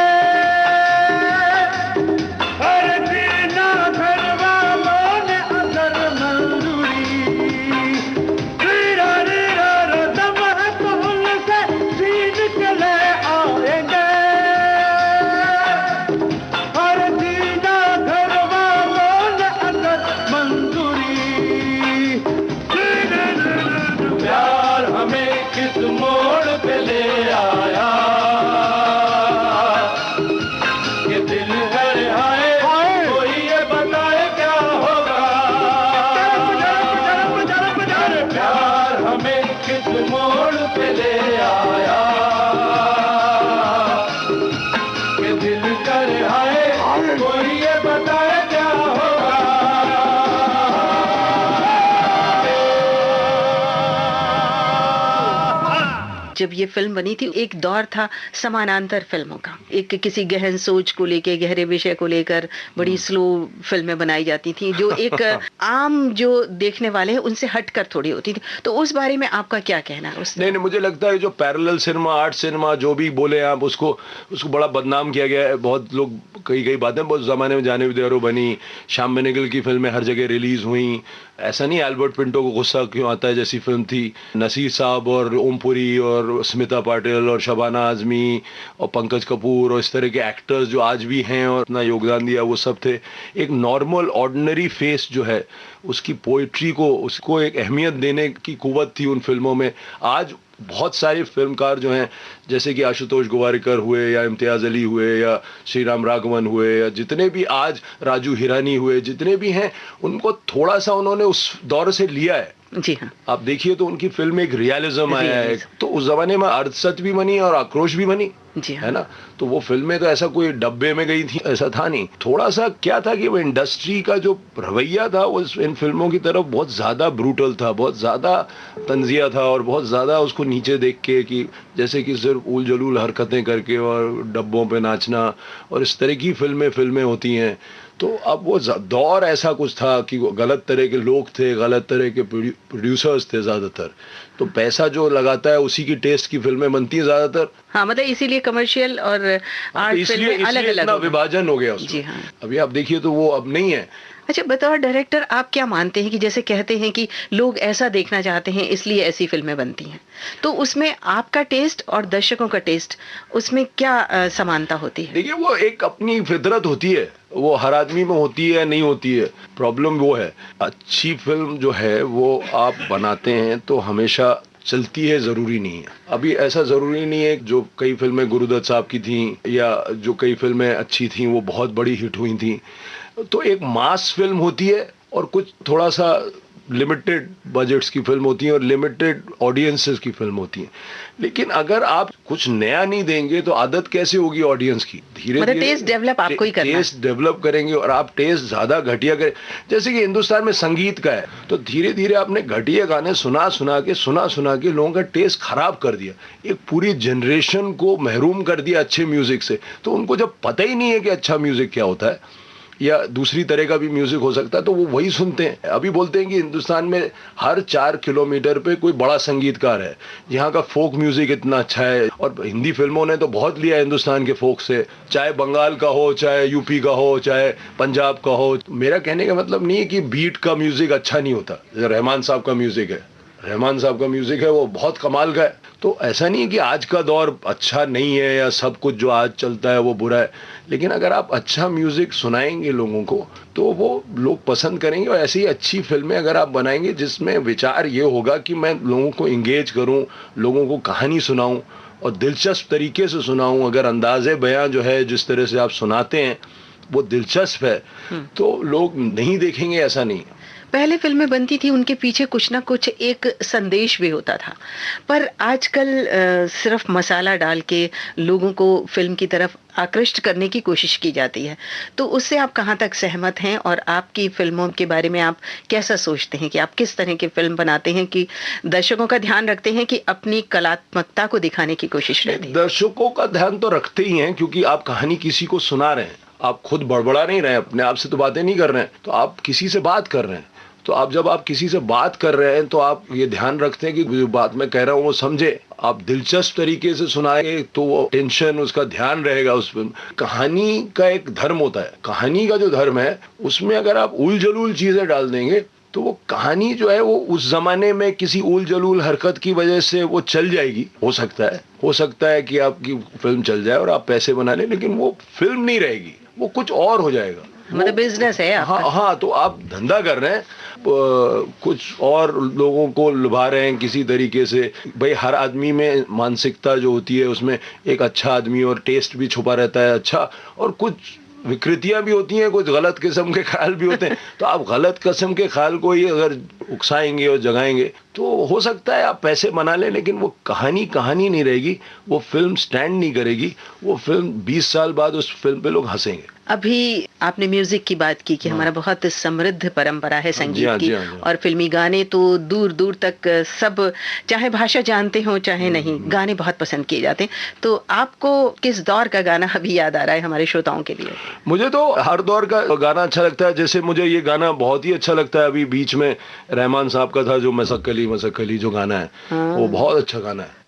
Speaker 7: अरे जीना घर वालों ने अगर मंजूरी, दम है तो उनसे छीन के ले आएंगे, अरे जीना घर वालों ने अगर मंजूरी, प्यार हमें किस मोड़ पे ले आया, ये दिल घर आए कोई ये बताए क्या होगा, प्यार हमें किस मोड़ पे ले आया, ये दिल घर आए कोई ये बताए क्या होगा।
Speaker 3: जब ये फिल्म बनी थी एक दौर था समानांतर फिल्मों का, एक किसी गहन सोच को लेके, गहरे विषय को लेकर बड़ी स्लो फिल्में बनाई जाती थी जो एक आम जो देखने वाले हैं उनसे हटकर थोड़ी होती थी। तो उस बारे में आपका क्या कहना है?
Speaker 4: नहीं, मुझे लगता है जो पैरेलल सिनेमा, आर्ट सिनेमा, जो भी बोले आप, उसको बड़ा बदनाम किया गया है। बहुत लोग कई बातें, बहुत ज़माने में जाने विद्यारो बनी, श्याम बेनेगल की फिल्में हर जगह रिलीज हुई। ऐसा नहीं एल्बर्ट पिंटो को गुस्सा क्यों आता है जैसी फिल्म थी, नसीर साहब और ओमपुरी और स्मिता पाटिल और शबाना आजमी और पंकज कपूर और इस तरह के एक्टर्स जो आज भी हैं और अपना योगदान दिया, वो सब थे। एक नॉर्मल ऑर्डिनरी फेस जो है उसकी पोइट्री को, उसको एक अहमियत देने की कुव्वत थी उन फिल्मों में। आज बहुत सारे फिल्मकार जो हैं, जैसे कि आशुतोष गोवारिकर हुए या इम्तियाज़ अली हुए या श्री राम राघवन हुए या जितने भी आज राजू हिरानी हुए, जितने भी हैं, उनको थोड़ा सा उन्होंने उस दौर से लिया है।
Speaker 3: जी हाँ,
Speaker 4: आप देखिए तो उनकी फिल्म में एक रियलिज्म आया है। तो उस जमाने में अर्थसत भी बनी और आक्रोश भी बनी,
Speaker 3: जी हाँ।
Speaker 4: है ना। तो वो फिल्में तो ऐसा कोई डब्बे में गई थी ऐसा था नहीं। थोड़ा सा क्या था कि वो इंडस्ट्री का जो रवैया था वो इन फिल्मों की तरफ बहुत ज़्यादा ब्रूटल था, बहुत ज़्यादा तंजिया था और बहुत ज़्यादा उसको नीचे देख के कि जैसे कि सिर्फ उल जलूल हरकतें करके और डब्बों पे नाचना और इस तरह की फिल्में होती हैं। तो अब वो दौर ऐसा कुछ था कि वो गलत तरह के लोग थे, गलत तरह के प्रोड्यूसर्स थे ज़्यादातर। तो पैसा जो लगाता है उसी की टेस्ट की फिल्में बनती हैं ज़्यादातर।
Speaker 3: हाँ, मतलब इसीलिए कमर्शियल और आर्ट फिल्में अलग अलग
Speaker 4: विभाजन हो गया उसमें।
Speaker 3: जी हाँ।
Speaker 4: अभी आप देखिए तो वो अब नहीं है।
Speaker 3: अच्छा, बतौर डायरेक्टर आप क्या मानते हैं कि जैसे कहते हैं कि लोग ऐसा देखना चाहते हैं इसलिए ऐसी फिल्में बनती हैं, तो उसमें आपका टेस्ट और दर्शकों का टेस्ट, उसमें क्या समानता होती है?
Speaker 4: देखिए, वो एक अपनी फितरत होती है, वो हर आदमी में होती है, नहीं होती है। प्रॉब्लम वो है, अच्छी फिल्म जो है वो आप बनाते हैं तो हमेशा चलती है, ज़रूरी नहीं है। अभी ऐसा ज़रूरी नहीं है जो कई फिल्में गुरुदत्त साहब की थी या जो कई फिल्में अच्छी थी वो बहुत बड़ी हिट हुई थी। तो एक मास फिल्म होती है और कुछ थोड़ा सा लिमिटेड बजट्स की फिल्म होती है और लिमिटेड ऑडियंसेस की फिल्म होती है। लेकिन अगर आप कुछ नया नहीं देंगे तो आदत कैसे होगी ऑडियंस की? धीरे धीरे
Speaker 3: टेस्ट डेवलप आपको ही करना है।
Speaker 4: टेस्ट डेवलप करेंगे और आप टेस्ट ज्यादा घटिया करें। जैसे कि हिंदुस्तान में संगीत का है, तो धीरे धीरे आपने घटिया गाने सुना सुना के लोगों का टेस्ट खराब कर दिया, एक पूरी जनरेशन को महरूम कर दिया अच्छे म्यूजिक से। तो उनको जब पता ही नहीं है कि अच्छा म्यूजिक क्या होता है या दूसरी तरह का भी म्यूजिक हो सकता है, तो वो वही सुनते हैं। अभी बोलते हैं कि हिंदुस्तान में हर 4 किलोमीटर पे कोई बड़ा संगीतकार है, यहाँ का फोक म्यूजिक इतना अच्छा है। और हिंदी फिल्मों ने तो बहुत लिया हिंदुस्तान के फोक से, चाहे बंगाल का हो, चाहे यूपी का हो, चाहे पंजाब का हो। मेरा कहने का मतलब नहीं है कि बीट का म्यूजिक अच्छा नहीं होता। रहमान साहब का म्यूजिक है, वो बहुत कमाल का है। तो ऐसा नहीं है कि आज का दौर अच्छा नहीं है या सब कुछ जो आज चलता है वो बुरा है। लेकिन अगर आप अच्छा म्यूजिक सुनाएंगे लोगों को तो वो लोग पसंद करेंगे। और ऐसी ही अच्छी फिल्में अगर आप बनाएंगे जिसमें विचार ये होगा कि मैं लोगों को इंगेज करूं, लोगों को कहानी सुनाऊं और दिलचस्प तरीके से सुनाऊं, अगर अंदाज़े बयां जो है जिस तरह से आप सुनाते हैं वो दिलचस्प है तो लोग नहीं देखेंगे, ऐसा नहीं।
Speaker 3: पहले फिल्में बनती थी उनके पीछे कुछ ना कुछ एक संदेश भी होता था, पर आजकल सिर्फ मसाला डाल के लोगों को फिल्म की तरफ आकृष्ट करने की कोशिश की जाती है। तो उससे आप कहाँ तक सहमत हैं और आपकी फिल्मों के बारे में आप कैसा सोचते हैं कि आप किस तरह की फिल्म बनाते हैं कि दर्शकों का ध्यान रखते हैं कि अपनी कलात्मकता को दिखाने की कोशिश रहती है?
Speaker 4: दर्शकों का ध्यान तो रखते ही हैं, क्योंकि आप कहानी किसी को सुना रहे हैं, आप खुद बड़बड़ा नहीं रहे हैं, अपने आप से तो बातें नहीं कर रहे हैं, तो आप किसी से बात कर रहे हैं। तो आप जब आप किसी से बात कर रहे हैं तो आप ये ध्यान रखते हैं कि जो बात मैं कह रहा हूँ वो समझे। आप दिलचस्प तरीके से सुनाएंगे तो वो टेंशन, उसका ध्यान रहेगा उस पर। कहानी का एक धर्म होता है, कहानी का जो धर्म है उसमें अगर आप उल जलूल चीजें डाल देंगे तो वो कहानी जो है वो उस जमाने में किसी उल जलूल हरकत की वजह से वो चल जाएगी। हो सकता है कि आपकी फिल्म चल जाए और आप पैसे बना लें, लेकिन वो फिल्म नहीं रहेगी, वो कुछ और हो जाएगा।
Speaker 3: मतलब बिजनेस है आपका।
Speaker 4: हाँ, तो आप धंधा कर रहे हैं, कुछ और लोगों को लुभा रहे हैं किसी तरीके से। भाई हर आदमी में मानसिकता जो होती है उसमें एक अच्छा आदमी और टेस्ट भी छुपा रहता है अच्छा, और कुछ विकृतियां भी होती हैं, कुछ गलत किस्म के ख्याल भी होते हैं। तो आप गलत किस्म के ख्याल को ही अगर उकसाएंगे और जगाएंगे तो हो सकता है आप पैसे बना लें, लेकिन वो कहानी नहीं रहेगी, वो फिल्म स्टैंड नहीं करेगी, वो फिल्म 20 साल बाद उस फिल्म पे लोग हंसेंगे।
Speaker 3: अभी आपने म्यूजिक की बात की कि हमारा बहुत समृद्ध परंपरा है संगीत की, और फिल्मी गाने तो दूर दूर तक सब, चाहे भाषा जानते हो चाहे नहीं, गाने बहुत पसंद किए जाते हैं। तो आपको किस दौर का गाना अभी याद आ रहा है हमारे श्रोताओं के लिए?
Speaker 4: मुझे तो हर दौर का गाना अच्छा लगता है। जैसे मुझे ये गाना बहुत ही अच्छा लगता है, अभी बीच में रहमान साहब का था जो मसक्कली जो गाना है, वो बहुत अच्छा गाना है।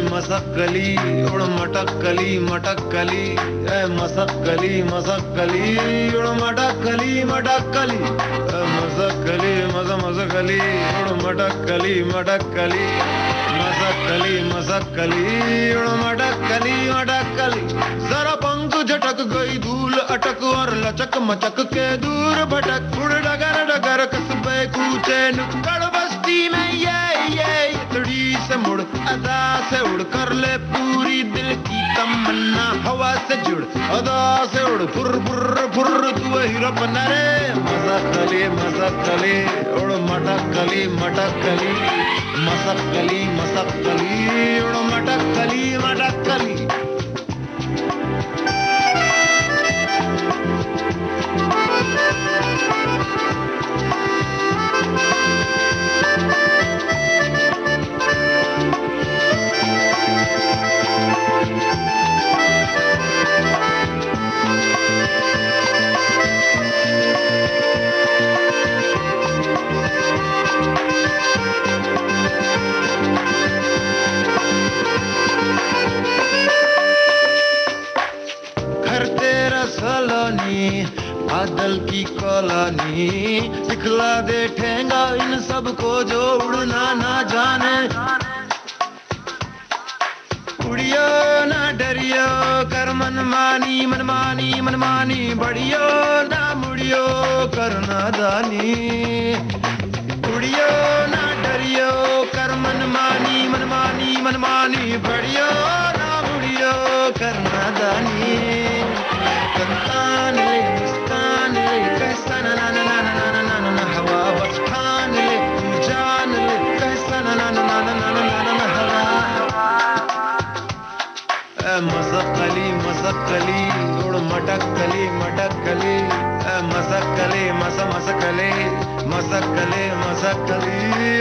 Speaker 7: मसक्कली उड़ मटक्कली मटक्कली, मसक्कली उड़ मटक्कली मटक्कली, मसक्कली मसक्कली उड़ मटक्कली मटक्कली, मसक्कली उड़ मटक्कली मटक्कली। जरा पंख झटक गई धूल अटक और लचक मचक के दूर भटक, उड़ डगर डगर कस्बे कूचे नुक्कड़ बस्ती में ये इतड़ी से मुड़ अदा से उड़ कर ले पूरी दिल की तमन्ना, हवा से जुड़ अदा से उड़ फुर फुर फुर तू हीरो बना रे। मसक्कली उड़ मटक्कली मटक्कली, मसक्कली उड़ मटक्कली मटक्कली। बादल की कॉलोनी दिखला दे ठेंगा इन सबको जो उड़ना ना जाने, उड़ियो ना डरियो कर मनमानी मनमानी मनमानी, बढ़ियो ना मुड़ियो कर नादानी, उड़ियो ना डरियो कर मनमानी मनमानी मनमानी, बढ़ियो ना मुड़ियो कर नादानी। मसक्कली उड़ मटक्कली मटक्कली, मसक्कली मसक्कली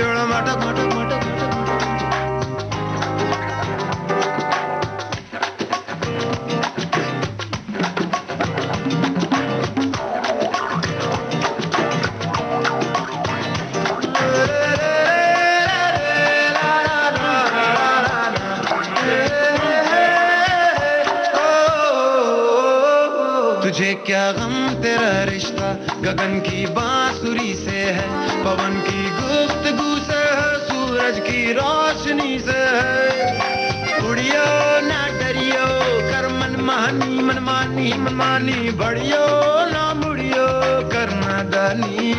Speaker 7: उड़ मटक मटक मटक मटक। मुझे क्या गम तेरा रिश्ता गगन की बांसुरी से है, पवन की गुफ्तगू से है, सूरज की रोशनी से है। उड़ियो ना डरियो कर मनमानी मनमानी मनमानी, बढ़ियो ना मुड़ियो कर नादानी।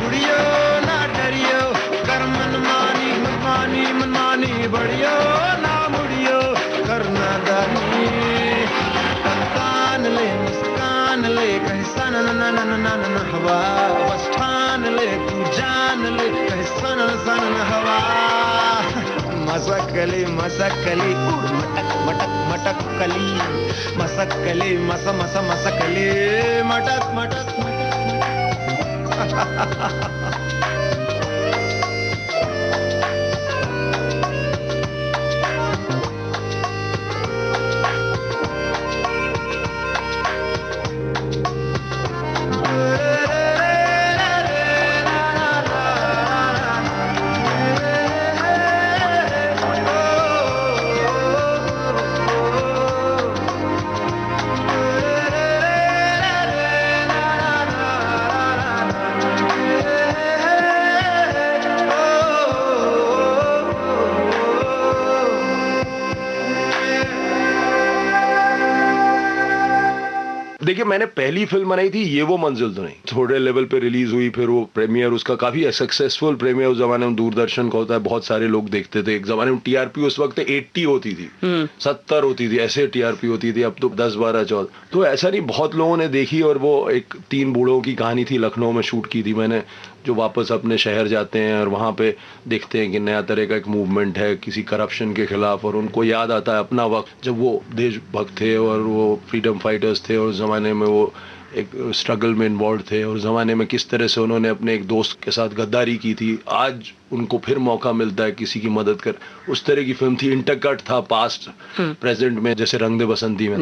Speaker 7: उड़ियो ना डरियो कर मनमानी मनमानी मनमानी, बढ़ियो ना मुड़ियो कर नादानी। मुस्कान ले कहीं सन न न न न न हवा, बस ठान ले तू जान ले कहीं सन सन हवा। मसकली मसकली उड़ मटक मटक मटक कली, मसकली मस मस मसकली मटक मटक मटक।
Speaker 4: देखिए, मैंने पहली फिल्म बनाई थी ये वो मंजिल तो नहीं, थोड़े लेवल पे रिलीज हुई, फिर वो प्रीमियर उसका काफी सक्सेसफुल प्रीमियर उस जमाने में दूरदर्शन का होता है, बहुत सारे लोग देखते थे। एक जमाने में टीआरपी उस वक्त 80 होती थी, 70 होती थी, ऐसे टीआरपी होती थी। अब तो 10, 12, 14, तो ऐसा नहीं, बहुत लोगों ने देखी। और वो एक 3 बूढ़ों की कहानी थी, लखनऊ में शूट की थी मैंने, जो वापस अपने शहर जाते हैं और वहाँ पे देखते हैं कि नया तरह का एक मूवमेंट है किसी करप्शन के खिलाफ, और उनको याद आता है अपना वक्त जब वो देशभक्त थे और वो फ्रीडम फाइटर्स थे, और उस ज़माने में वो एक स्ट्रगल में इन्वॉल्व थे, और ज़माने में किस तरह से उन्होंने अपने एक दोस्त के साथ गद्दारी की थी। आज उनको फिर मौका मिलता है किसी की मदद कर, उस तरह की फिल्म थी। इंटरकट था पास्ट प्रेजेंट में, जैसे रंग दे बसंती में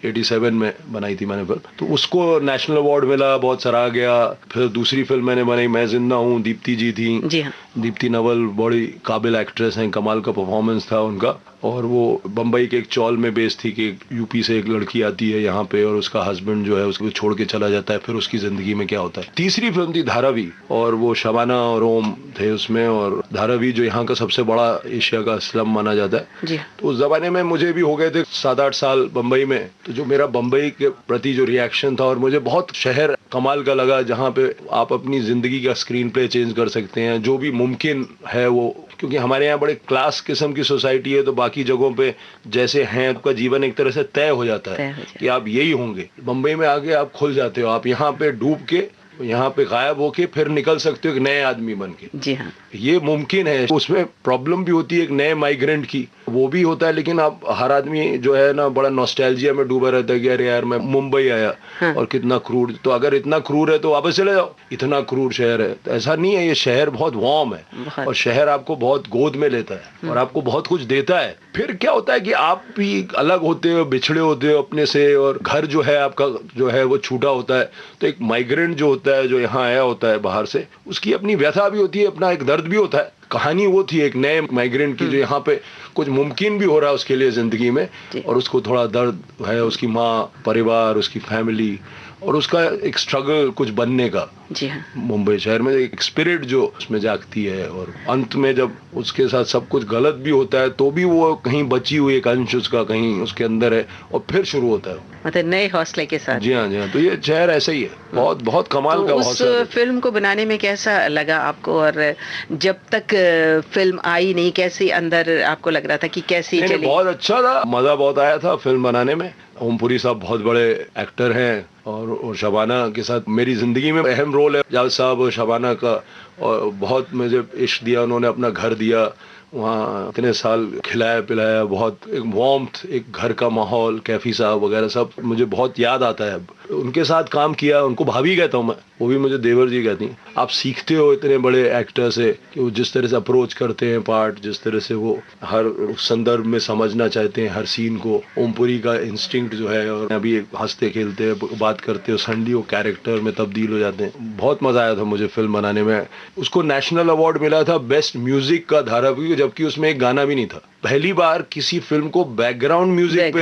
Speaker 4: 87 में बनाई थी मैंने फिल्म, तो उसको नेशनल अवार्ड मिला, बहुत सराहा गया। फिर दूसरी फिल्म मैंने बनाई मैं जिंदा हूँ, दीप्ति जी थी, दीप्ति नवल बड़ी काबिल एक्ट्रेस हैं, कमाल का परफॉर्मेंस था उनका। और वो बम्बई के एक चौल में बेस्ड थी कि यूपी से एक लड़की आती है यहाँ पे और उसका हस्बैंड जो है उसको छोड़ के चला जाता है, फिर उसकी जिंदगी में क्या होता है। तीसरी फिल्म थी धारावी, और वो शबाना और ओम थे उसमें, और धारावी जो यहाँ का सबसे बड़ा एशिया का स्लम माना जाता है। तो उस जमाने में मुझे भी हो गए थे 7-8 साल बम्बई में, तो जो मेरा बम्बई के प्रति जो रिएक्शन था, और मुझे बहुत शहर कमाल का लगा जहाँ पे आप अपनी जिंदगी का स्क्रीन प्ले चेंज कर सकते हैं, जो भी मुमकिन है वो। क्योंकि हमारे यहाँ बड़े क्लास किस्म की सोसाइटी है, तो बाकी जगहों पे जैसे हैं आपका जीवन एक तरह से तय हो जाता है कि आप यही होंगे। बम्बई में आके आप खुल जाते हो, आप यहाँ पे डूब के, यहाँ पे गायब होके फिर निकल सकते हो एक नए आदमी बन के।
Speaker 3: जी हाँ, ये
Speaker 4: मुमकिन है। उसमें प्रॉब्लम भी होती है एक नए माइग्रेंट की, वो भी होता है, लेकिन आप हर आदमी जो है ना बड़ा नॉस्टैल्जिया में डूबा रहता है कि अरे यार मैं मुंबई आया और कितना क्रूर, तो अगर इतना क्रूर है तो वापस चले जाओ, इतना क्रूर शहर है। तो ऐसा नहीं है, ये शहर बहुत वार्म है और शहर आपको बहुत गोद में लेता है और आपको बहुत कुछ देता है। फिर क्या होता है कि आप भी अलग होते हो, बिछड़े होते हो अपने से, और घर जो है आपका जो है वो छूटा होता है। तो एक माइग्रेंट जो होता है, जो यहाँ आया होता है बाहर से, उसकी अपनी व्यथा भी होती है, अपना एक दर्द भी होता है। कहानी वो थी एक नए माइग्रेंट की जो यहाँ पे कुछ मुमकिन भी हो रहा है उसके लिए जिंदगी में, और उसको थोड़ा दर्द है, उसकी माँ, परिवार, उसकी फैमिली, और उसका एक स्ट्रगल कुछ बनने का।
Speaker 3: जी हाँ,
Speaker 4: मुंबई शहर में एक स्पिरिट जो उसमें जागती है, और अंत में जब उसके साथ सब कुछ गलत भी होता है तो भी वो कहीं बची हुई एक अंश उसका कहीं उसके अंदर है, और फिर शुरू होता है
Speaker 3: मतलब नए हौसले के साथ।
Speaker 4: जी हाँ, जी हाँ। तो ये शहर ऐसा ही है, बहुत बहुत कमाल का।
Speaker 3: उस फिल्म को बनाने में कैसा लगा आपको, और जब तक फिल्म आई नहीं कैसे अंदर आपको लग रहा था कि कैसी चली?
Speaker 4: बहुत अच्छा था, मजा बहुत आया था फिल्म बनाने में। ओमपुरी साहब बहुत बड़े एक्टर हैं, और शबाना के साथ मेरी जिंदगी में अहम रोल है जावेद साहब और शबाना का, और बहुत मुझे इश्क दिया उन्होंने, अपना घर दिया वहाँ, इतने साल खिलाया पिलाया, बहुत एक वार्मथ, एक घर का माहौल, कैफी साहब वगैरह सब मुझे बहुत याद आता है। उनके साथ काम किया, उनको भाभी कहता हूँ मैं, वो भी मुझे देवर जी कहती हैं। आप सीखते हो इतने बड़े एक्टर से कि वो जिस तरह से अप्रोच करते हैं पार्ट, जिस तरह से वो हर संदर्भ में समझना चाहते हैं हर सीन को। ओमपुरी का इंस्टिंक्ट जो है, और अभी हंसते खेलते हैं, बात करते हो, सडनली वो कैरेक्टर में तब्दील हो जाते हैं। बहुत मजा आया था मुझे फिल्म बनाने में। उसको नेशनल अवार्ड मिला था बेस्ट म्यूजिक का धारावी, जबकि उसमें एक गाना भी नहीं था। पहली बार किसी फिल्म को बैकग्राउंड म्यूजिक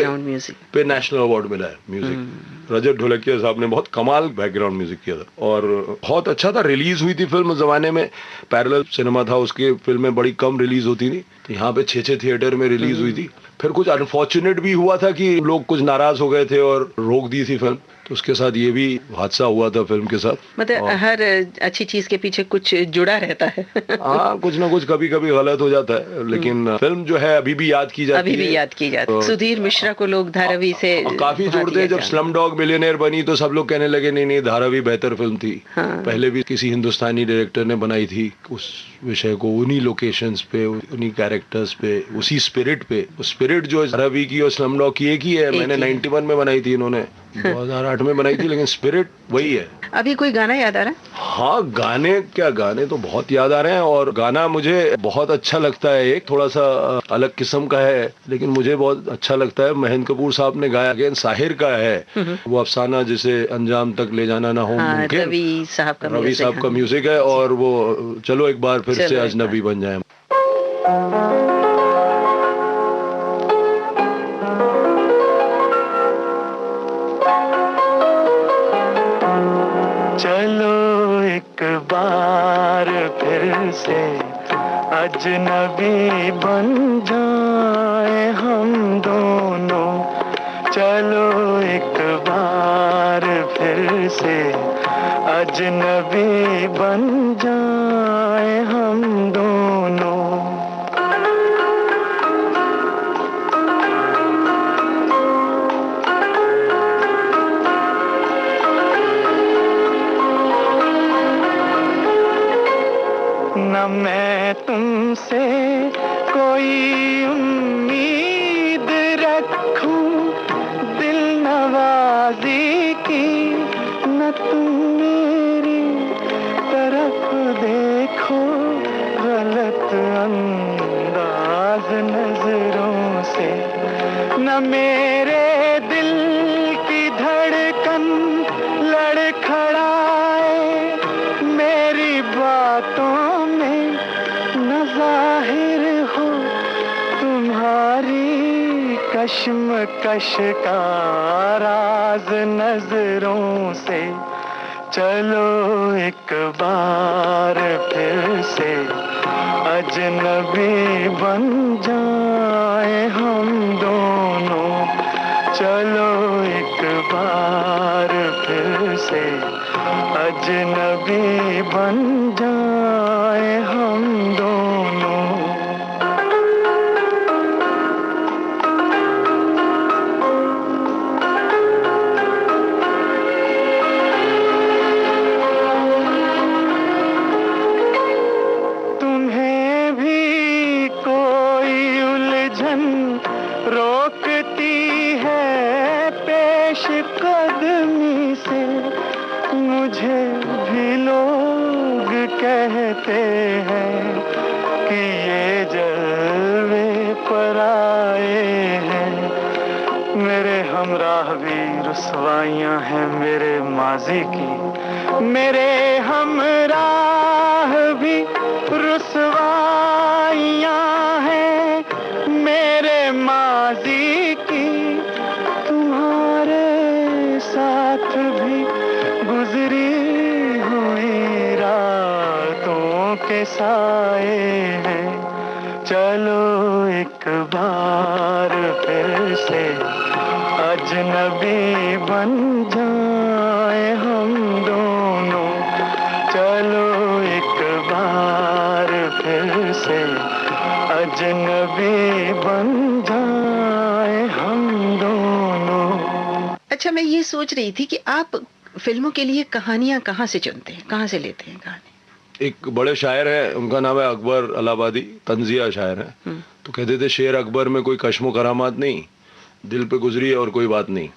Speaker 4: पे नेशनल अवार्ड मिला है म्यूजिक। रजत ढोलकिया साहब ने बहुत कमाल बैकग्राउंड म्यूजिक किया था और बहुत अच्छा था। रिलीज हुई थी फिल्म, उस जमाने में पैरेलल सिनेमा था, उसके फिल्में बड़ी कम रिलीज होती थी, तो यहाँ पे 6 थिएटर में रिलीज हुई थी। फिर कुछ अनफॉर्चुनेट भी हुआ था कि लोग कुछ नाराज हो गए थे और रोक दी थी फिल्म, तो उसके साथ ये भी हादसा हुआ था फिल्म के साथ।
Speaker 3: मतलब हर अच्छी चीज के पीछे कुछ जुड़ा रहता है।
Speaker 4: हाँ, कुछ ना कुछ कभी कभी गलत हो जाता है, लेकिन फिल्म जो है अभी भी याद की जाती है।
Speaker 3: सुधीर मिश्रा को लोग धारावी से
Speaker 4: काफी जोड़ते हैं। जब स्लम डॉग मिलियनेयर बनी तो सब लोग कहने लगे नहीं धारावी बेहतर फिल्म थी। पहले भी किसी हिंदुस्तानी डायरेक्टर ने बनाई थी उस विषय को, उन्हीं लोकेशंस पे, उन्हीं कैरेक्टर्स पे, उसी स्पिरिट पे। स्पिरिट जो धारावी की और स्लम डॉग की एक ही है। मैंने 91 में बनाई थी, इन्होंने 2008 में बनाई थी, लेकिन स्पिरिट वही है।
Speaker 3: अभी कोई गाना याद आ रहा है?
Speaker 4: हाँ, गाने तो बहुत याद आ रहे हैं और गाना मुझे बहुत अच्छा लगता है। एक थोड़ा सा अलग किस्म का है लेकिन मुझे बहुत अच्छा लगता है। महेंद्र कपूर साहब ने गाया, अगेन साहिर का है वो अफसाना जिसे अंजाम तक ले जाना ना हो मुमकिन।
Speaker 3: रवि साहब
Speaker 4: का म्यूजिक है और वो चलो एक बार फिर से अजनबी बन जाए।
Speaker 6: चलो एक बार फिर से अजनबी बन जाए हम दोनों। चलो एक बार फिर से अजनबी बन जाए हम दोनों। न मैं तुमसे कोई उम्मीद रखूं दिल नवाजी की, न तुम मेरी तरफ देखो गलत अंदाज नजरों से। न मेरे दिल की धड़कन लड़खड़ाए मेरी बातों में, न जाहिर हो तुम्हारी कश्मकश का राज नजरों से। चलो एक बार फिर से अजनबी बन जाए हम दोनों। चलो एक बार फिर से अजनबी बन जाए हम दोनों। तुम्हें भी कोई उलझन रोकती है पेश कदमी से, मुझे भी लोग कहते हैं कि ये जलवे पर आए हैं। मेरे हमराह भी रुसवाइयाँ हैं मेरे माजी की, मेरे हमराह भी रुसवाइयाँ हैं मेरे माजी की। तुम्हारे साथ भी गुजरी हुई रातों के साए हैं। चलो एक बार फिर से अजनबी बन जाए हम दोनों। चलो एक बार फिर से अजनबी बन जाए हम दोनों।
Speaker 3: अच्छा, मैं ये सोच रही थी कि आप फिल्मों के लिए कहानियां कहाँ से चुनते हैं, कहाँ से लेते हैं कहानी?
Speaker 4: एक बड़े शायर हैं, उनका नाम है अकबर अलाहाबादी, तंजिया शायर हैं। तो कहते थे शेर अकबर में कोई कश्मो करामात नहीं, दिल पे गुजरी है और कोई बात नहीं।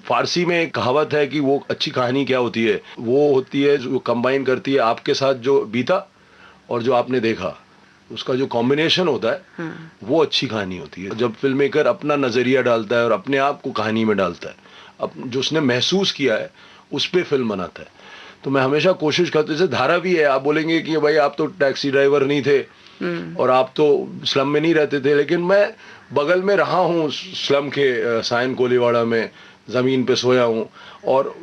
Speaker 4: फारसी में एक कहावत है कि वो अच्छी कहानी क्या होती है, वो होती है जो कंबाइन करती है आपके साथ जो बीता और जो आपने देखा, उसका जो कॉम्बिनेशन होता है वो अच्छी कहानी होती है। जब फिल्म मेकर अपना नजरिया डालता है और अपने आप को कहानी में डालता है, जो उसने महसूस किया है उस पे फिल्म बनाता है। तो मैं हमेशा कोशिश करता हूं, जैसे धारावी है, आप बोलेंगे कि भाई आप तो टैक्सी ड्राइवर नहीं थे और आप तो स्लम में नहीं रहते थे, लेकिन मैं बगल में रहा हूँ स्लम के सायन कोलीवाड़ा में, जमीन पे सोया हूँ, और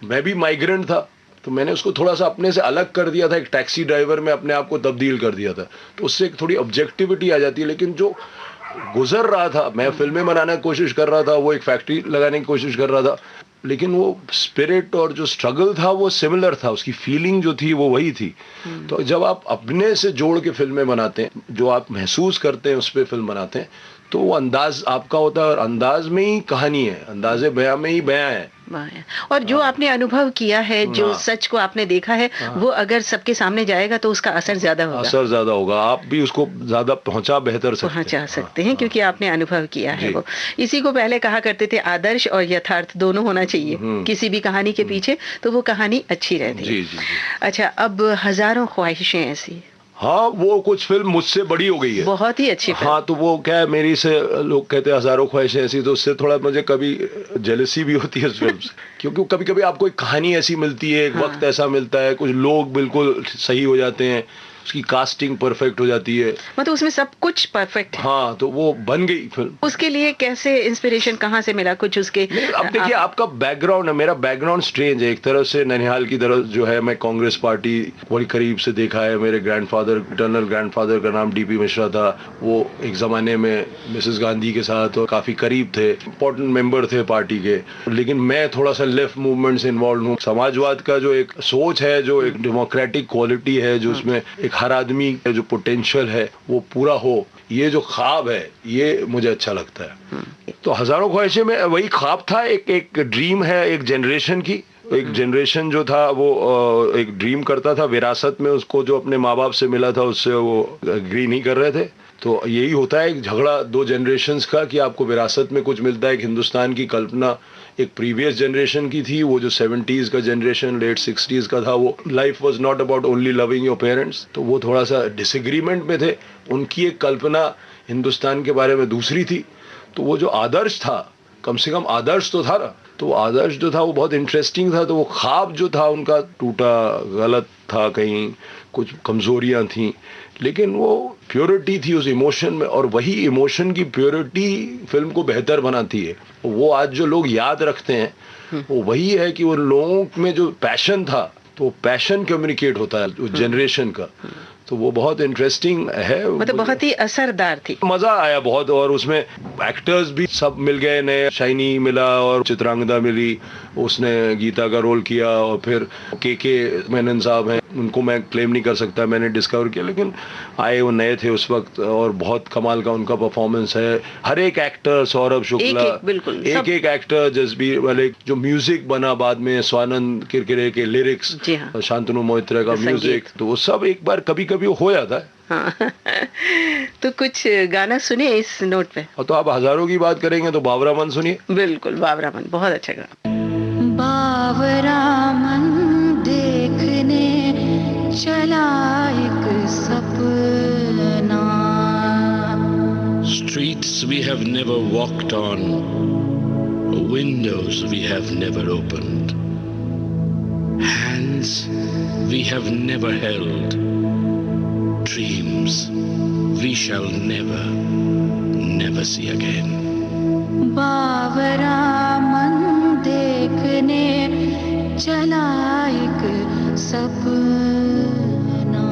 Speaker 4: मैं भी माइग्रेंट था, तो मैंने उसको थोड़ा सा अपने से अलग कर दिया था, एक टैक्सी ड्राइवर में अपने आप को तब्दील कर दिया था, तो उससे एक थोड़ी ऑब्जेक्टिविटी आ जाती है। लेकिन जो गुजर रहा था, मैं फिल्में बनाने की कोशिश कर रहा था, वो एक फैक्ट्री लगाने की कोशिश कर रहा था, लेकिन वो स्पिरिट और जो स्ट्रगल था वो सिमिलर था, उसकी फीलिंग जो थी वो वही थी। तो जब आप अपने से जोड़ के फिल्में बनाते हैं, जो आप महसूस करते हैं उस पर फिल्म बनाते हैं, तो वो अंदाज आपका होता है, और अंदाज में ही कहानी है, अंदाजे बयां में ही बयां है।
Speaker 3: और जो आपने अनुभव किया है, जो सच को आपने देखा है, वो अगर सबके सामने जाएगा तो उसका असर ज्यादा होगा,
Speaker 4: आप भी उसको ज्यादा पहुंचा
Speaker 3: सकते हैं क्योंकि आपने अनुभव किया है। वो इसी को पहले कहा करते थे, आदर्श और यथार्थ दोनों होना चाहिए किसी भी कहानी के पीछे, तो वो कहानी अच्छी रहती है। अच्छा, अब हजारों ख्वाहिशें ऐसी,
Speaker 4: हाँ, वो कुछ फिल्म मुझसे बड़ी हो गई है,
Speaker 3: बहुत ही अच्छी फिल्म।
Speaker 4: हाँ, तो वो क्या है, मेरी से लोग कहते हैं हजारों ख्वाहिशें ऐसी, तो उससे थोड़ा मुझे कभी जेलसी भी होती है उस फिल्म से, क्योंकि कभी कभी आपको एक कहानी ऐसी मिलती है, एक वक्त ऐसा मिलता है, कुछ लोग बिल्कुल सही हो जाते हैं, उसकी कास्टिंग परफेक्ट हो जाती है,
Speaker 3: मतलब उसमें सब कुछ परफेक्ट है।
Speaker 4: हाँ, तो वो बन गई फिल्म।
Speaker 3: उसके लिए कैसे इंस्पिरेशन कहाँ से मिला कुछ उसके?
Speaker 4: अब देखिए, आपका बैकग्राउंड है, मेरा बैकग्राउंड स्ट्रेंज है एक तरह से। ननिहाल की तरफ जो है, मैं कांग्रेस पार्टी बड़ी करीब से देखा है, मेरे ग्रैंडफादर, इटर्नल ग्रैंडफादर का नाम डीपी मिश्रा था, वो एक जमाने में मिसेस गांधी के साथ और काफी करीब थे, इंपॉर्टेंट मेंबर थे पार्टी के। लेकिन मैं थोड़ा सा लेफ्ट मूवमेंट से इन्वॉल्व हूँ। समाजवाद का जो एक सोच है, जो एक डेमोक्रेटिक क्वालिटी है, जो उसमें हर आदमी का जो पोटेंशियल है वो पूरा हो, ये जो ख्वाब है, ये मुझे अच्छा लगता है। तो हजारों ख्वाहिशें में वही ख्वाब था, एक ड्रीम है एक जनरेशन की। एक जनरेशन जो था वो एक ड्रीम करता था, विरासत में उसको जो अपने माँ बाप से मिला था उससे वो एग्री नहीं कर रहे थे। तो यही होता है एक झगड़ा दो जनरेशन्स का, कि आपको विरासत में कुछ मिलता है। एक हिंदुस्तान की कल्पना एक प्रीवियस जनरेशन की थी, वो जो 70s का जनरेशन, लेट 60s का था, वो life was not about only loving your parents, तो वो थोड़ा सा डिसएग्रीमेंट में थे। उनकी एक कल्पना हिंदुस्तान के बारे में दूसरी थी, तो वो जो आदर्श था, कम से कम आदर्श तो था ना, तो आदर्श जो था वो बहुत इंटरेस्टिंग था। तो वो ख्वाब जो था उनका टूटा, गलत था, कहीं कुछ कमजोरियां थी, लेकिन वो प्योरिटी थी उस इमोशन में, और वही इमोशन की प्योरिटी फिल्म को बेहतर बनाती है। वो आज जो लोग याद रखते हैं वो वही है कि उन लोगों में जो पैशन था, तो पैशन कम्युनिकेट होता है उस जनरेशन का, तो वो बहुत इंटरेस्टिंग है,
Speaker 3: मतलब बहुत ही असरदार थी।
Speaker 4: मजा आया बहुत, और उसमें एक्टर्स भी सब मिल गए नए, शाइनी मिला और चित्रांगदा मिली, उसने गीता का रोल किया, और फिर के मेनन साहब हैं, उनको मैं क्लेम नहीं कर सकता, मैंने डिस्कवर किया, लेकिन आए वो नए थे उस वक्त, और बहुत कमाल का उनका परफॉर्मेंस है। हर एक एक्टर, सौरभ शुक्ला, एक एक्टर, जसबीर मलिक, जो म्यूजिक बना बाद में, स्वानंद किरकिरे के लिरिक्स, शांतनु मोहित्रा का म्यूजिक, तो वो सब एक बार कभी कभी हो जाता है।
Speaker 3: हाँ। तो कुछ गाना सुने इस नोट पे।
Speaker 4: और तो आप हजारों की बात करेंगे तो बाबरा मन सुनिए।
Speaker 3: बिल्कुल, बाबरा मन बहुत अच्छा गाना।
Speaker 2: बाबरा मन देखने चला एक सपना।
Speaker 9: Streets we have never walked on, windows we have never opened, hands we have never held, dreams we shall never see again.
Speaker 2: Babra मन देखने चला एक सपना।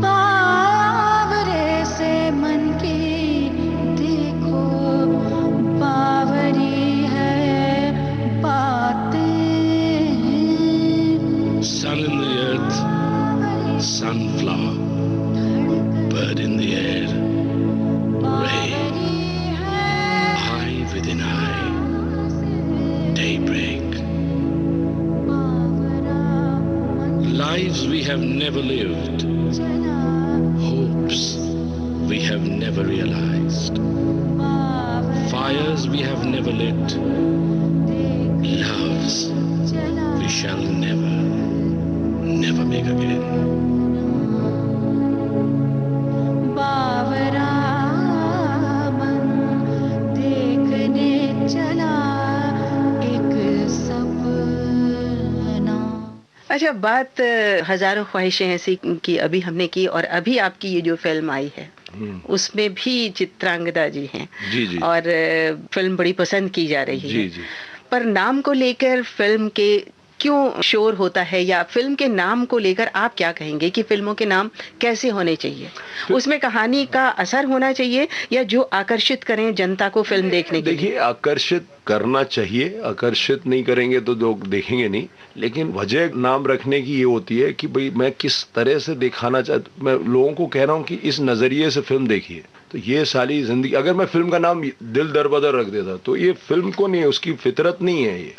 Speaker 2: बावरे से मन की देखो, बावरी है बातें।
Speaker 9: Sun in the earth, sunflower, bird in the air, ray, eye within eye, daybreak. Lives we have never lived, hopes we have never realized, fires we have never lit, loves we shall never make again.
Speaker 2: बावरा मन देखने चला एक सपना।
Speaker 3: अच्छा, बात हजारों ख्वाहिशें ऐसी की अभी हमने की, और अभी आपकी ये जो फिल्म आई है उसमें भी चित्रांगदा जी हैं।
Speaker 4: जी जी।
Speaker 3: और फिल्म बड़ी पसंद की जा रही
Speaker 4: जी
Speaker 3: है।
Speaker 4: जी।
Speaker 3: पर नाम को लेकर फिल्म के क्यों शोर होता है, या फिल्म के नाम को लेकर आप क्या कहेंगे कि फिल्मों के नाम कैसे होने चाहिए? उसमें कहानी का असर होना चाहिए, या जो आकर्षित करें जनता को फिल्म देखने के लिए?
Speaker 4: देखिए, आकर्षित करना चाहिए, आकर्षित नहीं करेंगे तो लोग देखेंगे नहीं। लेकिन वजह नाम रखने की ये होती है कि भाई मैं किस तरह से दिखाना चाहता, मैं लोगों को कह रहा हूँ कि इस नजरिए से फिल्म देखिए। तो ये साली जिंदगी, अगर मैं फिल्म का नाम दिल दरबदर रख देता तो ये फिल्म को नहीं, उसकी फितरत नहीं है ये।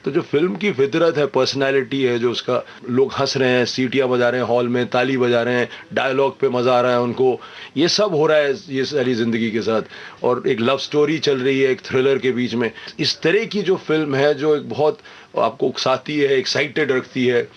Speaker 4: तो जो फिल्म की फितरत है, पर्सनालिटी है, जो उसका, लोग हंस रहे हैं, सीटियां बजा रहे हैं हॉल में, ताली बजा रहे हैं, डायलॉग पे मजा आ रहा है उनको, ये सब हो रहा है ये सारी जिंदगी के साथ। और एक लव स्टोरी चल रही है एक थ्रिलर के बीच में। इस तरह की जो फिल्म है जो एक बहुत आपको उकसाती है, एक्साइटेड रखती है,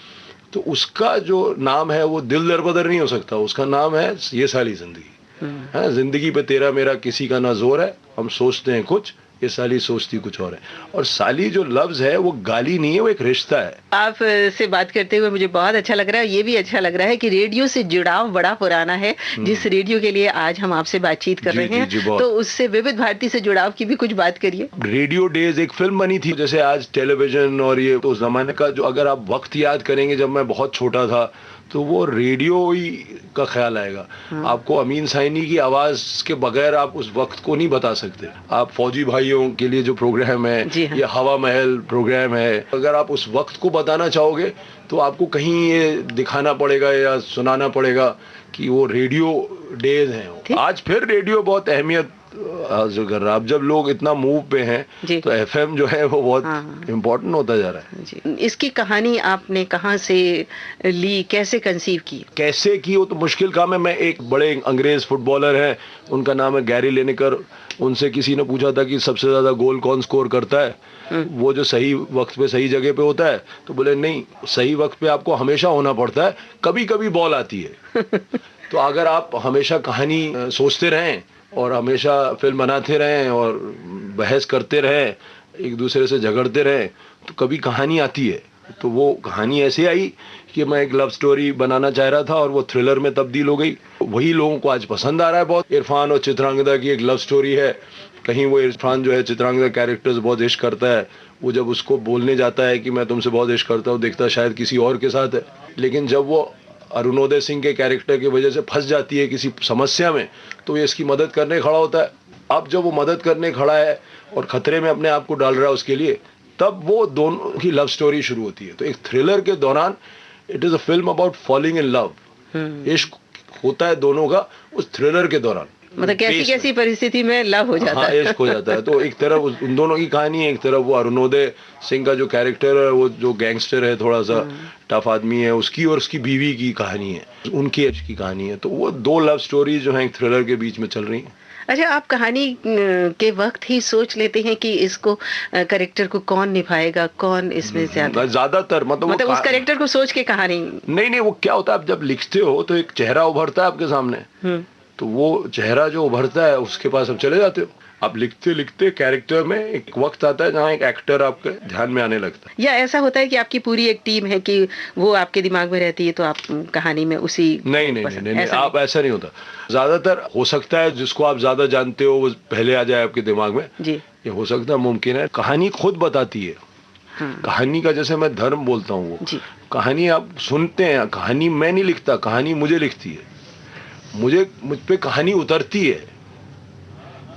Speaker 4: तो उसका जो नाम है वो दिल दरबदर नहीं हो सकता। उसका नाम है ये साली जिंदगी है। जिंदगी पे तेरा मेरा किसी का ना जोर है, हम सोचते हैं कुछ, ये साली सोचती कुछ और है। और साली जो लफ्ज है वो गाली नहीं है, वो एक रिश्ता है।
Speaker 3: आप से बात करते हुए मुझे बहुत अच्छा लग रहा है। ये भी अच्छा लग रहा है कि रेडियो से जुड़ाव बड़ा पुराना है। जिस रेडियो के लिए आज हम आपसे बातचीत कर रहे हैं, तो उससे विविध भारती से जुड़ाव की भी कुछ बात करिए।
Speaker 4: रेडियो डेज एक फिल्म बनी थी, जैसे आज टेलीविजन और ये, तो उस जमाने का जो, अगर आप वक्त याद करेंगे जब मैं बहुत छोटा था, तो वो रेडियो ही का ख्याल आएगा। आपको अमीन साइनी की आवाज के बगैर आप उस वक्त को नहीं बता सकते। आप फौजी भाइयों के लिए जो प्रोग्राम है, या हवा महल प्रोग्राम है, अगर आप उस वक्त को बताना चाहोगे तो आपको कहीं ये दिखाना पड़ेगा या सुनाना पड़ेगा कि वो रेडियो डेज हैं। आज फिर रेडियो बहुत अहमियत हासिल कर रहा है। अब जब लोग इतना मूव पे हैं तो एफएम जो है वो बहुत इम्पोर्टेंट होता जा रहा है।
Speaker 3: जी। इसकी कहानी आपने कहाँ से ली, कैसे कंसीव की?
Speaker 4: कैसे की वो तो मुश्किल काम है। मैं, एक बड़े अंग्रेज फुटबॉलर हैं, उनका नाम है गैरी लिनेकर। उनसे किसी ने पूछा था कि सबसे ज्यादा गोल कौन स्कोर करता है, वो जो सही वक्त पे सही जगह पे होता है। तो बोले नहीं, सही वक्त पे आपको हमेशा होना पड़ता है, कभी कभी बॉल आती है। तो अगर आप हमेशा कहानी सोचते रहें और हमेशा फिल्म बनाते रहें और बहस करते रहें, एक दूसरे से झगड़ते रहें, तो कभी कहानी आती है। तो वो कहानी ऐसे आई कि मैं एक लव स्टोरी बनाना चाह रहा था और वो थ्रिलर में तब्दील हो गई। वही लोगों को आज पसंद आ रहा है बहुत। इरफान और चित्रांगदा की एक लव स्टोरी है। कहीं वो इरफान जो है चित्रांगदा कैरेक्टर से बहुत इश्क करता है, वो जब उसको बोलने जाता है कि मैं तुमसे बहुत इश्क करता हूँ, देखता शायद किसी और के साथ है। लेकिन जब वो अरुणोदय सिंह के कैरेक्टर की वजह से फंस जाती है किसी समस्या में, तो ये इसकी मदद करने खड़ा होता है। अब जब वो मदद करने खड़ा है और खतरे में अपने आप को डाल रहा है उसके लिए, तब वो दोनों की लव स्टोरी शुरू होती है। तो एक थ्रिलर के दौरान it is a film about falling in love. इश्क होता है दोनों का उस थ्रिलर के दौरान।
Speaker 3: मतलब कैसी कैसी परिस्थिति में लव हो जाता है।
Speaker 4: इश्क हो जाता है। तो एक तरफ उन दोनों की कहानी है, एक तरफ वो अरुणोदय सिंह का जो कैरेक्टर है, वो जो गैंगस्टर है, थोड़ा सा टफ आदमी है, उसकी और उसकी बीवी की कहानी है, उनकी इश्क की कहानी है। तो वो दो लव स्टोरी जो है एक थ्रिलर के बीच में चल रही है।
Speaker 3: अच्छा, आप कहानी के वक्त ही सोच लेते हैं कि इसको कैरेक्टर को कौन निभाएगा, कौन इसमें
Speaker 4: ज्यादातर मतलब
Speaker 3: उस कैरेक्टर को सोच के कहानी
Speaker 4: नहीं, वो क्या होता है, आप जब लिखते हो तो एक चेहरा उभरता है आपके सामने, तो वो चेहरा जो उभरता है उसके पास आप चले जाते हो। आप लिखते लिखते कैरेक्टर में एक वक्त आता है जहाँ एक एक्टर आपके ध्यान में आने लगता है।
Speaker 3: या ऐसा होता है कि आपकी पूरी एक टीम है कि वो आपके दिमाग में रहती है, तो आप कहानी में उसी
Speaker 4: नहीं, आप ऐसा नहीं होता। ज्यादातर हो सकता है जिसको आप ज्यादा जानते हो वो पहले आ जाए आपके दिमाग में जी। ये हो सकता है, मुमकिन है। कहानी खुद बताती है। कहानी का, जैसे मैं धर्म बोलता हूँ, वो कहानी आप सुनते हैं, कहानी मैं नहीं लिखता, कहानी मुझे लिखती है। मुझ पे कहानी उतरती है।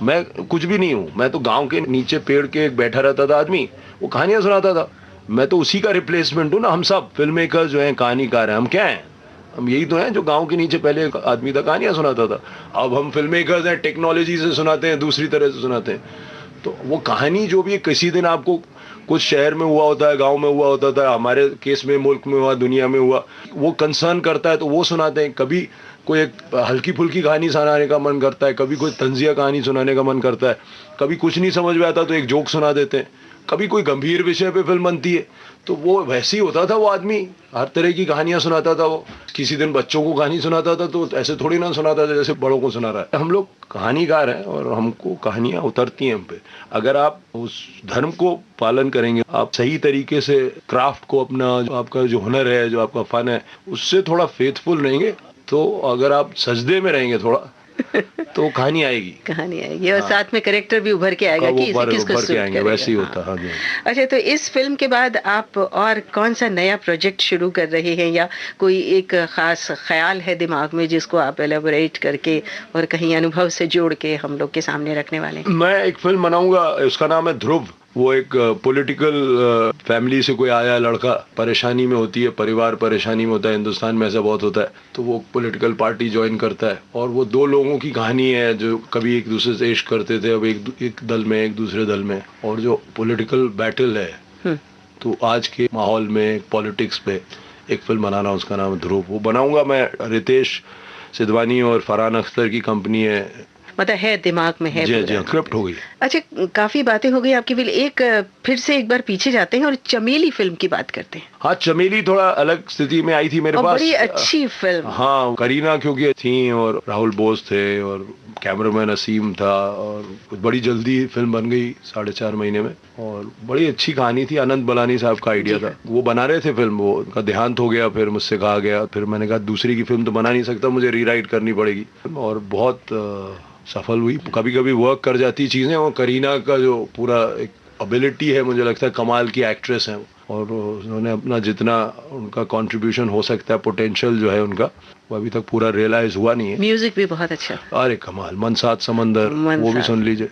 Speaker 4: मैं कुछ भी नहीं हूँ, मैं तो गांव के नीचे पेड़ के एक बैठा रहता था आदमी, वो कहानियां सुनाता था। मैं तो उसी का रिप्लेसमेंट हूँ ना। हम सब फिल्म मेकर जो हैं, कहानीकार हैं, हम क्या हैं? हम यही तो हैं जो गांव के नीचे पहले एक आदमी था, कहानियां सुनाता था। अब हम फिल्म मेकर्स हैं, टेक्नोलॉजी से सुनाते हैं, दूसरी तरह से सुनाते हैं। तो वो कहानी जो भी है, किसी दिन आपको कुछ शहर में हुआ होता है, गांव में हुआ होता था, हमारे केस में मुल्क में हुआ, दुनिया में हुआ, वो कंसर्न करता है तो वो सुनाते हैं। कभी कोई एक हल्की फुल्की कहानी सुनाने का मन करता है, कभी कोई तंजिया कहानी सुनाने का मन करता है, कभी कुछ नहीं समझ में आता तो एक जोक सुना देते हैं। कभी कोई गंभीर विषय पे फिल्म बनती है तो वो वैसे ही होता था, वो आदमी हर तरह की कहानियां सुनाता था। वो किसी दिन बच्चों को कहानी सुनाता था तो ऐसे थोड़ी ना सुनाता था जैसे बड़ों को सुना रहा है। हम लोग कहानीकार हैं और हमको कहानियां उतरती हैं हम पे। अगर आप उस धर्म को पालन करेंगे, आप सही तरीके से क्राफ्ट को, अपना जो आपका जो हुनर है, जो आपका फन है, उससे थोड़ा फेथफुल रहेंगे, तो अगर आप सजदे में रहेंगे थोड़ा तो कहानी आएगी
Speaker 3: और साथ में कैरेक्टर भी उभर के आएगा कि किसको सूट
Speaker 4: आएंगे, वैसे ही होता है।
Speaker 3: अच्छा, तो इस फिल्म के बाद आप और कौन सा नया प्रोजेक्ट शुरू कर रहे हैं, या कोई एक खास ख्याल है दिमाग में जिसको आप एलेबोरेट करके और कहीं अनुभव से जोड़ के हम लोग के सामने रखने वाले हैं?
Speaker 4: मैं एक फिल्म बनाऊंगा, उसका नाम है ध्रुव। वो एक पॉलिटिकल फैमिली से कोई आया लड़का, परेशानी में होती है, परिवार परेशानी में होता है, हिंदुस्तान में ऐसा बहुत होता है, तो वो पॉलिटिकल पार्टी ज्वाइन करता है और वो दो लोगों की कहानी है जो कभी एक दूसरे से इश्क करते थे, अब एक दल में, एक दूसरे दल में, और जो पॉलिटिकल बैटल है। तो आज के माहौल में पॉलिटिक्स पे एक फिल्म बनाना, उसका नाम ध्रुव। वो बनाऊंगा मैं, रितेश सिद्धवानी और फरहान अख्तर की कंपनी है,
Speaker 3: मतलब है दिमाग में है।
Speaker 4: जी, स्क्रिप्ट हो गई।
Speaker 3: अच्छा, काफी बातें हो गई आपकी। एक फिर से एक बार पीछे जाते हैं और चमेली फिल्म की बात करते हैं।
Speaker 4: हाँ, चमेली थोड़ा अलग स्थिति में आई थी मेरे पास,
Speaker 3: बड़ी अच्छी फिल्म।
Speaker 4: हाँ, करीना क्योंकि थी और राहुल बोस थे और कैमरामैन असीम था, और बड़ी जल्दी फिल्म बन गई 4.5 महीने में, और बड़ी अच्छी कहानी थी। अनंत बलानी साहब का आइडिया था, वो बना रहे थे फिल्म, वो उनका देहांत हो गया, फिर मुझसे कहा गया, फिर मैंने कहा दूसरी की फिल्म तो बना नहीं सकता, मुझे रीराइट करनी पड़ेगी, और बहुत सफल हुई। कभी कभी वर्क कर जाती चीजें, और करीना का जो पूरा एक एबिलिटी है, मुझे लगता है कमाल की एक्ट्रेस है, और उन्होंने अपना जितना उनका कंट्रीब्यूशन हो सकता है, पोटेंशियल जो है उनका, वो अभी तक पूरा रियलाइज हुआ नहीं है।
Speaker 3: म्यूजिक भी बहुत अच्छा।
Speaker 4: अरे कमाल, मन साथ समंदर, वो भी सुन लीजिए।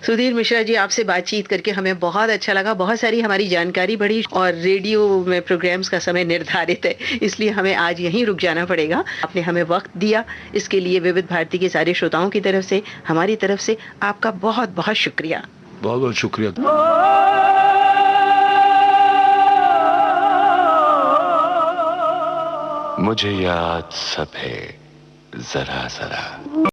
Speaker 3: सुधीर मिश्रा जी, आपसे बातचीत करके हमें बहुत अच्छा लगा। बहुत सारी हमारी जानकारी बढ़ी, और रेडियो में प्रोग्राम्स का समय निर्धारित है, इसलिए हमें आज यहीं रुक जाना पड़ेगा। आपने हमें वक्त दिया, इसके लिए विविध भारती के सारे श्रोताओं की तरफ से, हमारी तरफ से आपका बहुत बहुत शुक्रिया।
Speaker 4: बहुत बहुत शुक्रिया।
Speaker 1: मुझे याद सब है जरा जरा।